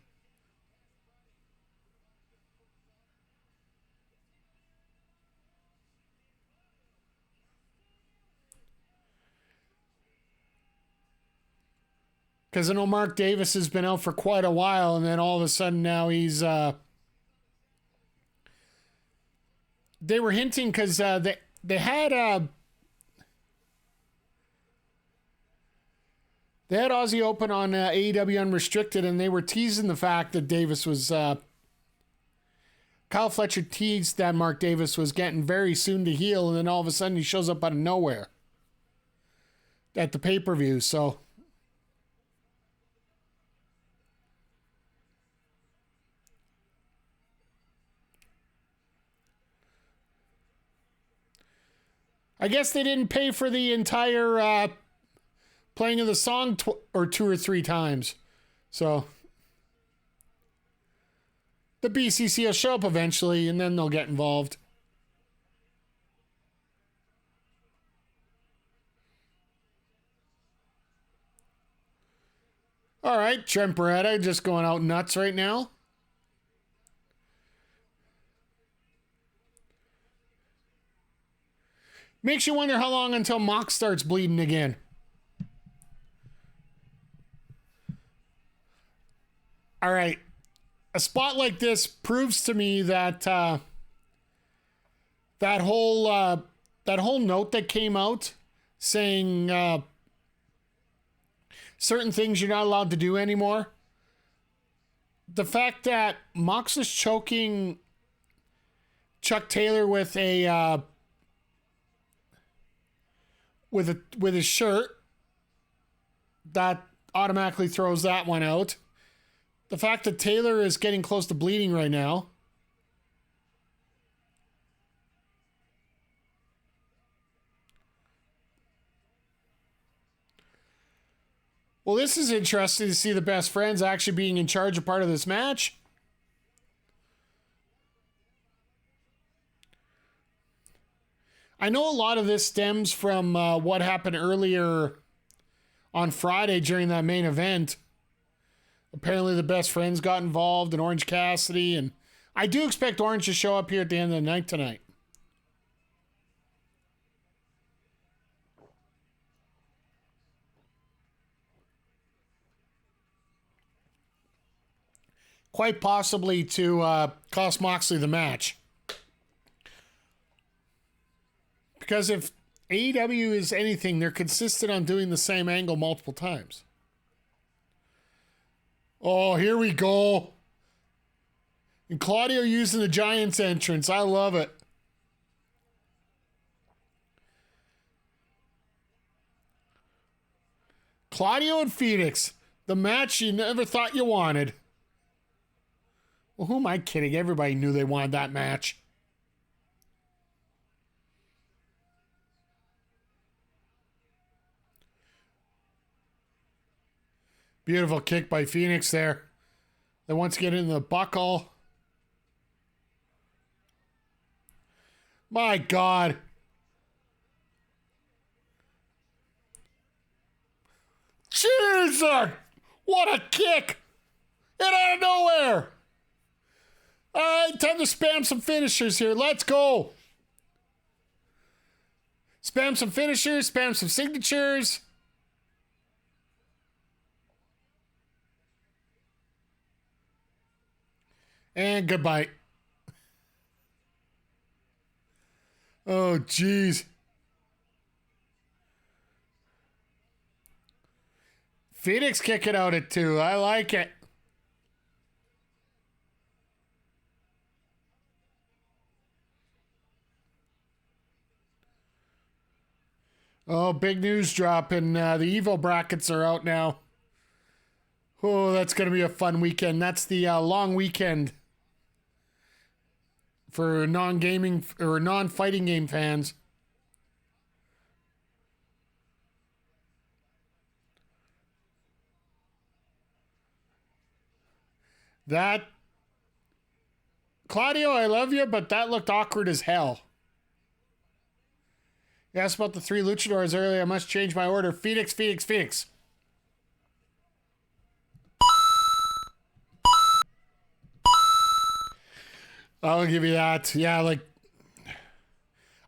Speaker 1: Because I know Mark Davis has been out for quite a while, and then all of a sudden now he's... They were hinting, because they had... They had Aussie Open on AEW Unrestricted, and they were teasing the fact that Davis was... Kyle Fletcher teased that Mark Davis was getting very soon to heel, and then all of a sudden he shows up out of nowhere at the pay-per-view, so... I guess they didn't pay for the entire playing of the song 2 or 3 times. So the BCC will show up eventually, and then they'll get involved. All right, Trent Beretta just going out nuts right now. Makes you wonder how long until Mox starts bleeding again. All right. A spot like this proves to me that that whole note that came out saying certain things you're not allowed to do anymore. The fact that Mox is choking Chuck Taylor with a with his shirt, that automatically throws that one out. The fact that Taylor is getting close to bleeding right now. Well, this is interesting to see the best friends actually being in charge of part of this match. I know a lot of this stems from what happened earlier on Friday during that main event. Apparently the best friends got involved, and Orange Cassidy, and I do expect Orange to show up here at the end of the night tonight. Quite possibly to cost Moxley the match. Because if AEW is anything, they're consistent on doing the same angle multiple times. Oh, here we go. And Claudio using the Giants entrance. I love it. Claudio and Phoenix, the match you never thought you wanted. Well, who am I kidding? Everybody knew they wanted that match. Beautiful kick by Phoenix there. They once get in the buckle. My God. Jesus! What a kick! And out of nowhere! Alright, time to spam some finishers here. Let's go! Spam some finishers, spam some signatures. And goodbye. Oh, jeez. Phoenix kicking out at 2. I like it. Oh, big news dropping. The Evo brackets are out now. Oh, that's going to be a fun weekend. That's the long weekend for non-gaming or non-fighting game fans. That, Claudio, I love you, but that looked awkward as hell. You asked about the 3 luchadors earlier. I must change my order. Phoenix, Phoenix, Phoenix. I'll give you that. Yeah, like,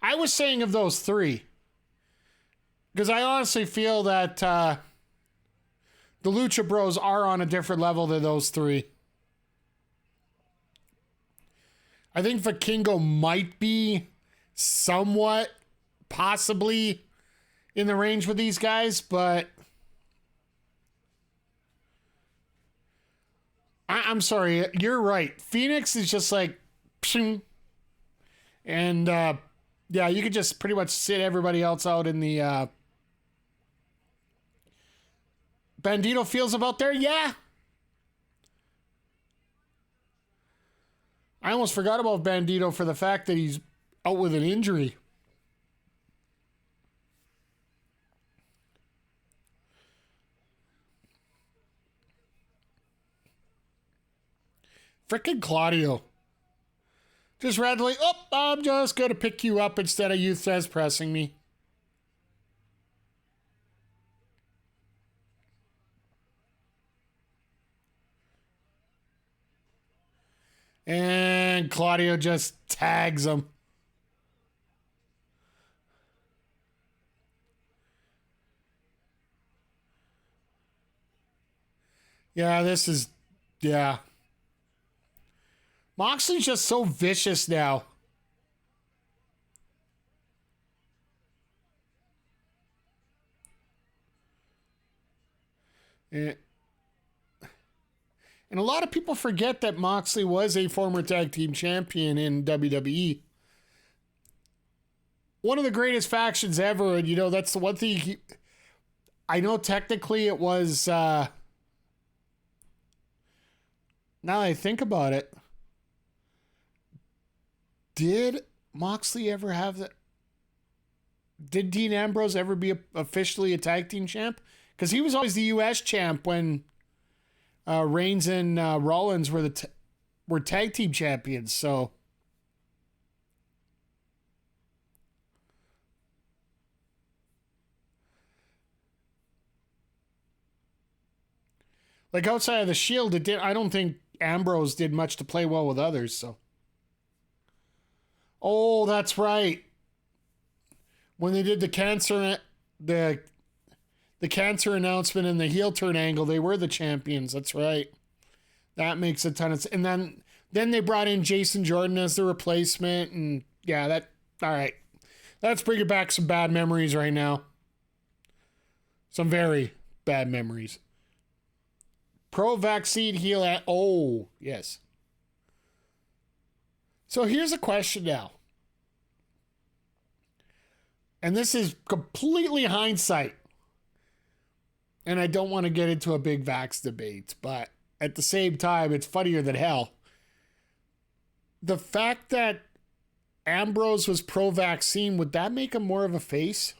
Speaker 1: I was saying of those 3. Because I honestly feel that the Lucha Bros are on a different level than those 3. I think Vikingo might be somewhat, possibly, in the range with these guys, but I'm sorry, you're right. Phoenix is just like, pshing, and yeah, you could just pretty much sit everybody else out in the Bandito feels about there. Yeah. I almost forgot about Bandito for the fact that he's out with an injury. Frickin' Claudio. Just randomly, oh, I'm just going to pick you up instead of you says pressing me. And Claudio just tags him. Yeah, this is, yeah. Moxley's just so vicious now. And a lot of people forget that Moxley was a former tag team champion in WWE. One of the greatest factions ever, and you know, that's the one thing I know technically it was, now that I think about it, did Moxley ever have that? Did Dean Ambrose ever be officially a tag team champ? Because he was always the U.S. champ when Reigns and Rollins were tag team champions. So like outside of the Shield, I don't think Ambrose did much to play well with others. So, oh, that's right. When they did the cancer announcement and the heel turn angle, they were the champions. That's right. That makes a ton of sense. And then they brought in Jason Jordan as the replacement. And yeah, all right. Let's bring it back some bad memories right now. Some very bad memories. Pro-vaccine heel oh, yes. So here's a question now. And this is completely hindsight. And I don't want to get into a big vax debate, but at the same time, it's funnier than hell. The fact that Ambrose was pro-vaccine, would that make him more of a face?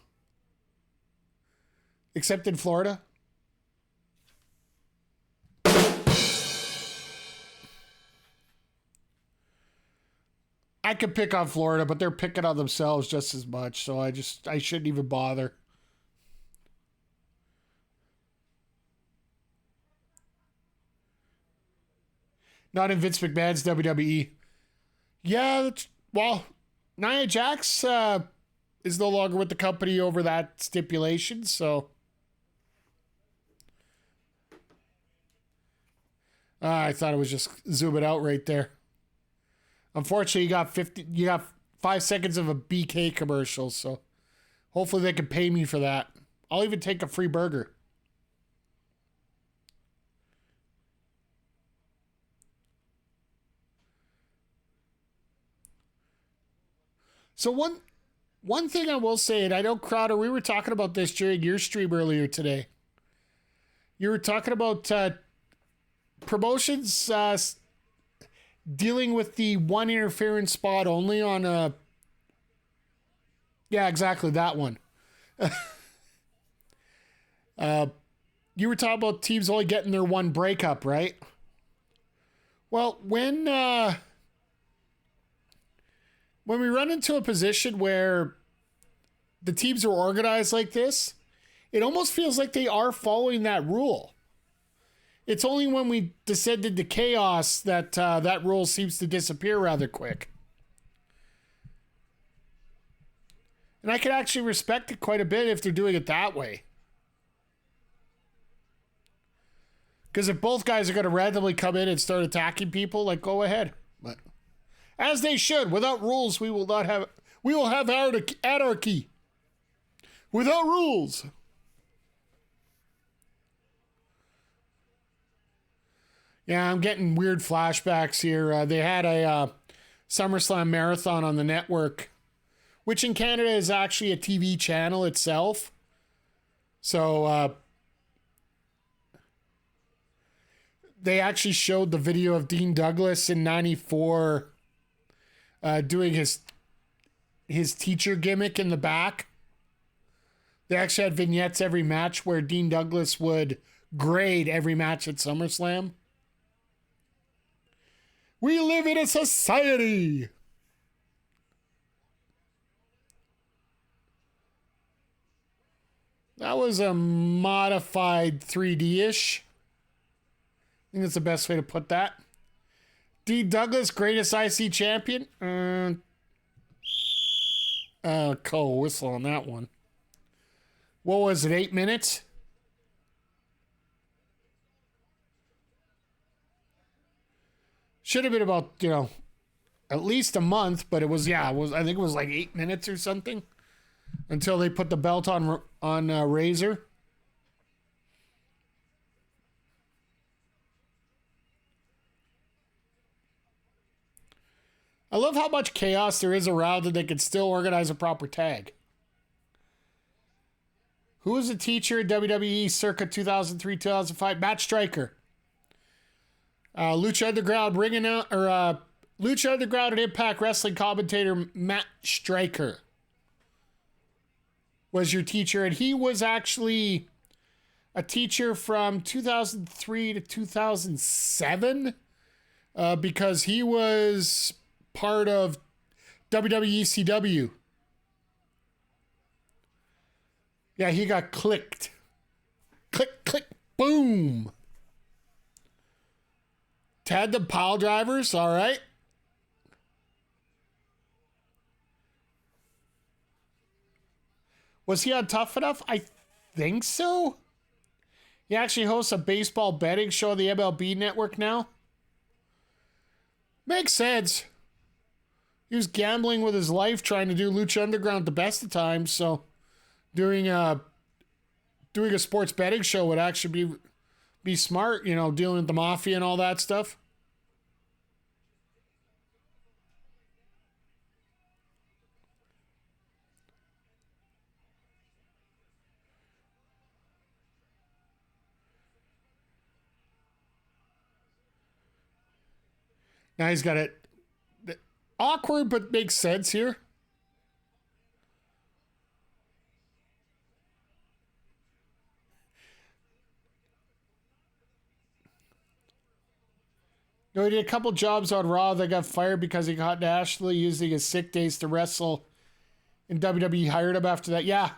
Speaker 1: Except in Florida? I could pick on Florida, but they're picking on themselves just as much, so I shouldn't even bother. Not in Vince McMahon's WWE. Yeah, well, Nia Jax is no longer with the company over that stipulation, so. I thought it was just zooming out right there. Unfortunately, you got 5 seconds of a BK commercial, so hopefully they can pay me for that. I'll even take a free burger. So one thing I will say, and I know, Crowder, we were talking about this during your stream earlier today. You were talking about promotions dealing with the one interference spot only on a... Yeah, exactly, that one. You were talking about teams only getting their one breakup, right? Well, when we run into a position where the teams are organized like this, it almost feels like they are following that rule. It's only when we descend into chaos that that rule seems to disappear rather quick. And I can actually respect it quite a bit if they're doing it that way. Because if both guys are going to randomly come in and start attacking people, like, go ahead. But as they should. Without rules, we will have anarchy. Without rules. Yeah, I'm getting weird flashbacks here. They had a SummerSlam marathon on the network, which in Canada is actually a TV channel itself. So they actually showed the video of Dean Douglas in '94 doing his teacher gimmick in the back. They actually had vignettes every match where Dean Douglas would grade every match at SummerSlam. We live in a society. That was a modified 3D-ish. I think that's the best way to put that. D. Douglas, greatest IC champion. Cole whistle on that one. What was it, 8 minutes? Should have been about, at least a month, but it was I think it was like 8 minutes or something until they put the belt on Razor. I love how much chaos there is around and they can still organize a proper tag. Who was a teacher at WWE circa 2003-2005? Matt Striker. Lucha Underground Lucha Underground and Impact Wrestling commentator Matt Striker was your teacher, and he was actually a teacher from 2003 to 2007 because he was part of WWECW. Yeah, he got clicked. Click, click, boom. Tandem pile drivers, all right. Was he on Tough Enough? I think so. He actually hosts a baseball betting show on the MLB network now. Makes sense. He was gambling with his life trying to do Lucha Underground the best of times, so doing a sports betting show would actually be smart, dealing with the mafia and all that stuff. Now he's got it. Awkward, but makes sense here. No, he did a couple jobs on Raw that got fired because he got Ashley using his sick days to wrestle. And WWE hired him after that. Yeah.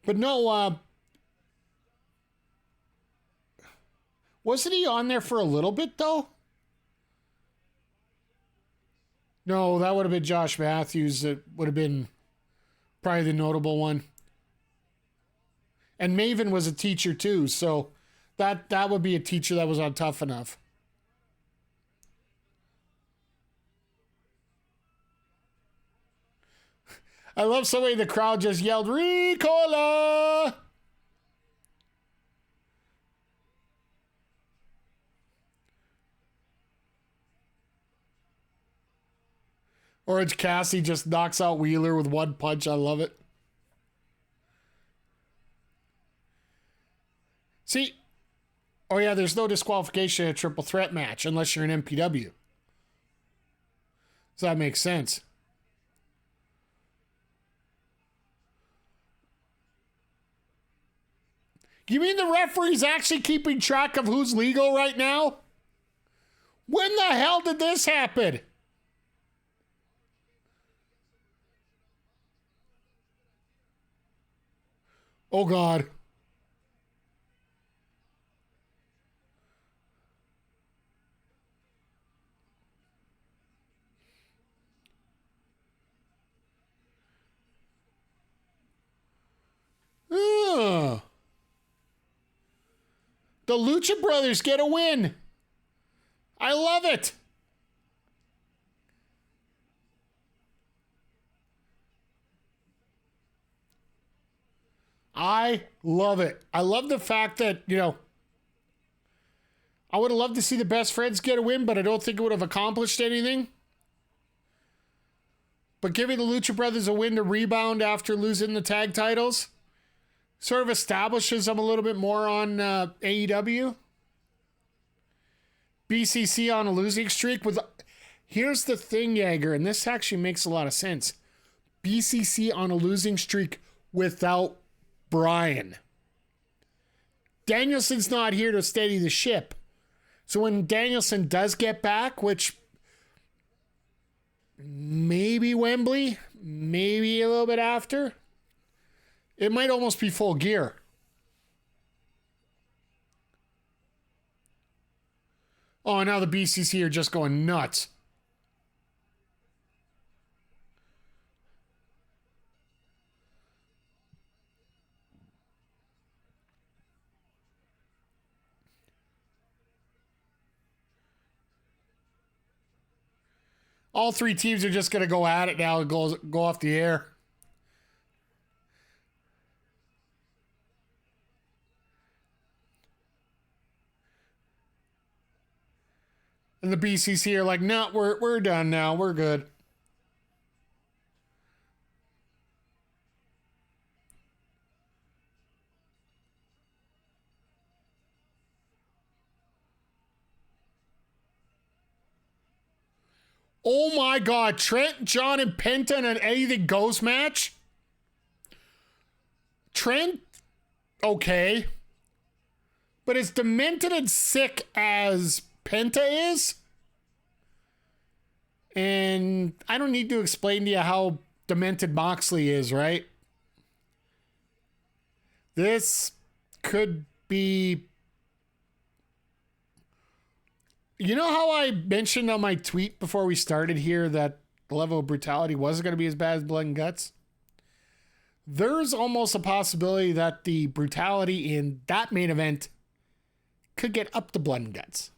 Speaker 1: But no, wasn't he on there for a little bit, though? No, that would have been Josh Matthews. That would have been probably the notable one. And Maven was a teacher, too, so that would be a teacher that was on Tough Enough. I love somebody in the crowd just yelled, Ricola! Orange Cassidy just knocks out Wheeler with one punch. I love it. See, oh yeah, there's no disqualification in a triple threat match unless you're an MPW. So that makes sense. You mean the referee's actually keeping track of who's legal right now? When the hell did this happen? Oh, God. Ugh. The Lucha Brothers get a win. I love it. I love it. I love the fact that, I would have loved to see the Best Friends get a win, but I don't think it would have accomplished anything. But giving the Lucha Brothers a win to rebound after losing the tag titles sort of establishes them a little bit more on AEW. BCC on a losing streak with... Here's the thing, Jaeger, and this actually makes a lot of sense. BCC on a losing streak without Brian. Danielson's not here to steady the ship. So when Danielson does get back, which maybe Wembley, maybe a little bit after, it might almost be full gear. Oh, now the BCC are just going nuts. All three teams are just going to go at it now and go off the air. And the BCC are like, no, we're done now. We're good. Oh my God, Trent, John, and Penta in an Anything Goes match? Trent, okay. But as demented and sick as Penta is, and I don't need to explain to you how demented Moxley is, right? This could be... You know how I mentioned on my tweet before we started here that the level of brutality wasn't going to be as bad as Blood and Guts? There's almost a possibility that the brutality in that main event could get up to Blood and Guts.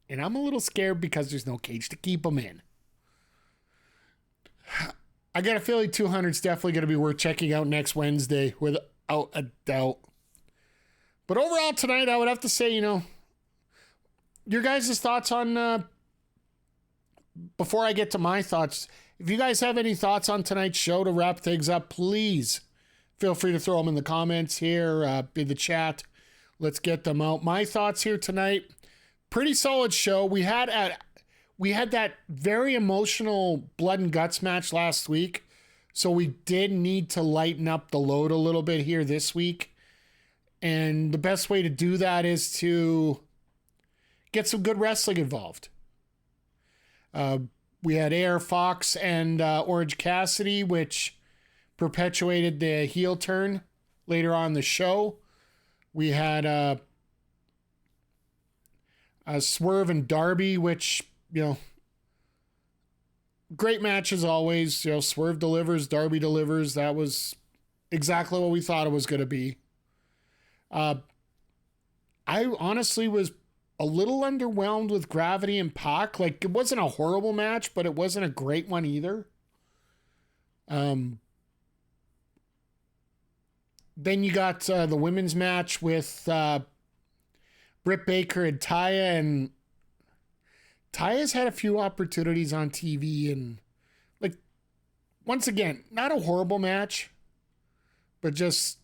Speaker 1: And I'm a little scared because there's no cage to keep them in. I got a feeling 200 is definitely going to be worth checking out next Wednesday without a doubt. But overall tonight, I would have to say, your guys' thoughts on, before I get to my thoughts, if you guys have any thoughts on tonight's show to wrap things up, please feel free to throw them in the comments here, in the chat. Let's get them out. My thoughts here tonight, pretty solid show. We had that very emotional blood and guts match last week, so we did need to lighten up the load a little bit here this week. And the best way to do that is to get some good wrestling involved. We had AR Fox and Orange Cassidy, which perpetuated the heel turn later on in the show. We had Swerve and Darby, which, great match as always. Swerve delivers, Darby delivers. That was exactly what we thought it was going to be. I honestly was a little underwhelmed with Gravity and Pac. Like, it wasn't a horrible match, but it wasn't a great one either. Then you got the women's match with Britt Baker and Taya, and Taya's had a few opportunities on TV, and like, once again, not a horrible match, but just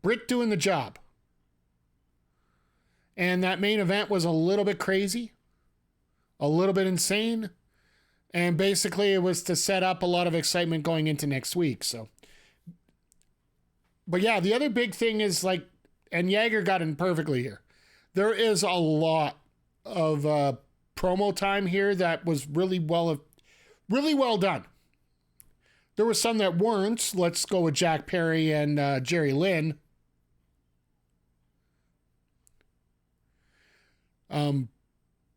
Speaker 1: Britt doing the job. And that main event was a little bit crazy, a little bit insane, and basically it was to set up a lot of excitement going into next week. So, but yeah, the other big thing is, like, and Jagger got in perfectly here, there is a lot of promo time here that was really well done. There were some that weren't. Let's go with Jack Perry and Jerry Lynn.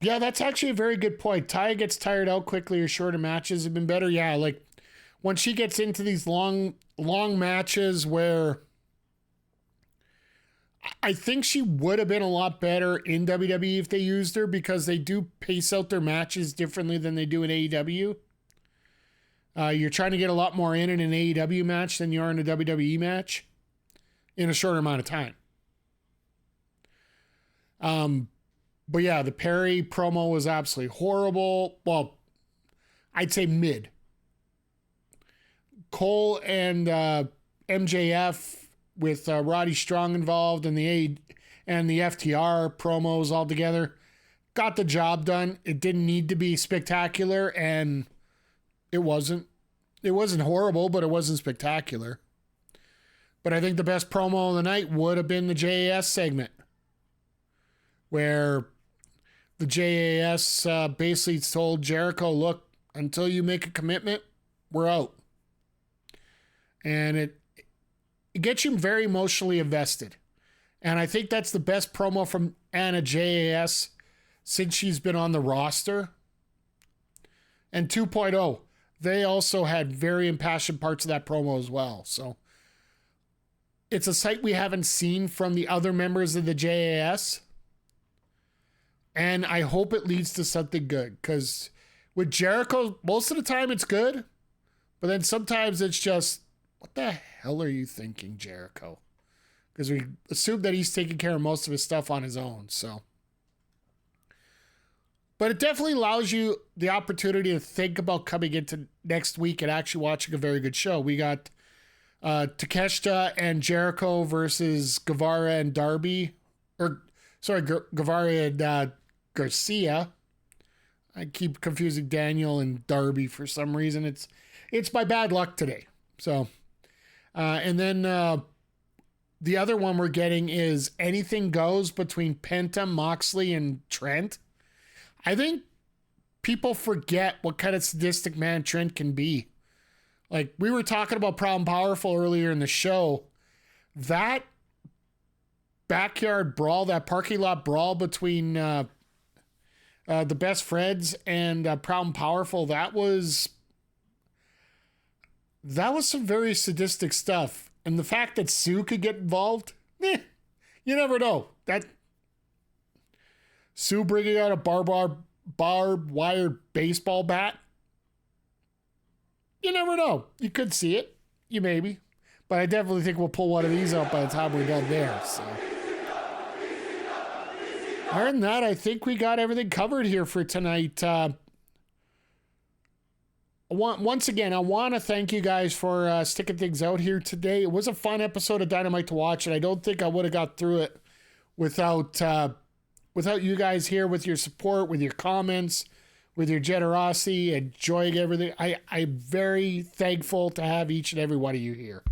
Speaker 1: Yeah, that's actually a very good point. Taya gets tired out quickly, or shorter matches have been better. Yeah, like when she gets into these long matches where I think she would have been a lot better in WWE if they used her, because they do pace out their matches differently than they do in AEW. You're trying to get a lot more in an AEW match than you are in a WWE match in a shorter amount of time. But yeah, the Perry promo was absolutely horrible. Well, I'd say mid. Cole and MJF with Roddy Strong involved and the FTR promos all together got the job done. It didn't need to be spectacular, and it wasn't. It wasn't horrible, but it wasn't spectacular. But I think the best promo of the night would have been the JAS segment, where the JAS basically told Jericho, look, until you make a commitment, we're out. And it gets you very emotionally invested. And I think that's the best promo from Anna JAS since she's been on the roster. And 2.0, they also had very impassioned parts of that promo as well. So it's a sight we haven't seen from the other members of the JAS. And I hope it leads to something good, because with Jericho, most of the time it's good, but then sometimes it's just, what the hell are you thinking, Jericho? Because we assume that he's taking care of most of his stuff on his own. So, but it definitely allows you the opportunity to think about coming into next week and actually watching a very good show. We got Takeshita and Jericho versus Guevara and Darby, Guevara and Garcia. I keep confusing Daniel and Darby for some reason. It's my bad luck today. So, and then the other one we're getting is Anything Goes between Penta, Moxley, and Trent. I think people forget what kind of sadistic man Trent can be. Like, we were talking about Proud and Powerful earlier in the show. That backyard brawl, that parking lot brawl between the Best Friends and Proud and Powerful, that was some very sadistic stuff. And the fact that Sue could get involved, you never know. That Sue bringing out a barbed wire baseball bat, you never know. You could see it. You maybe. But I definitely think we'll pull one of these out by the time we're done there. So, other than that, I think we got everything covered here for tonight. once again, I want to thank you guys for sticking things out here today. It was a fun episode of Dynamite to watch, and I don't think I would have got through it without you guys here with your support, with your comments, with your generosity, enjoying everything. I'm very thankful to have each and every one of you here.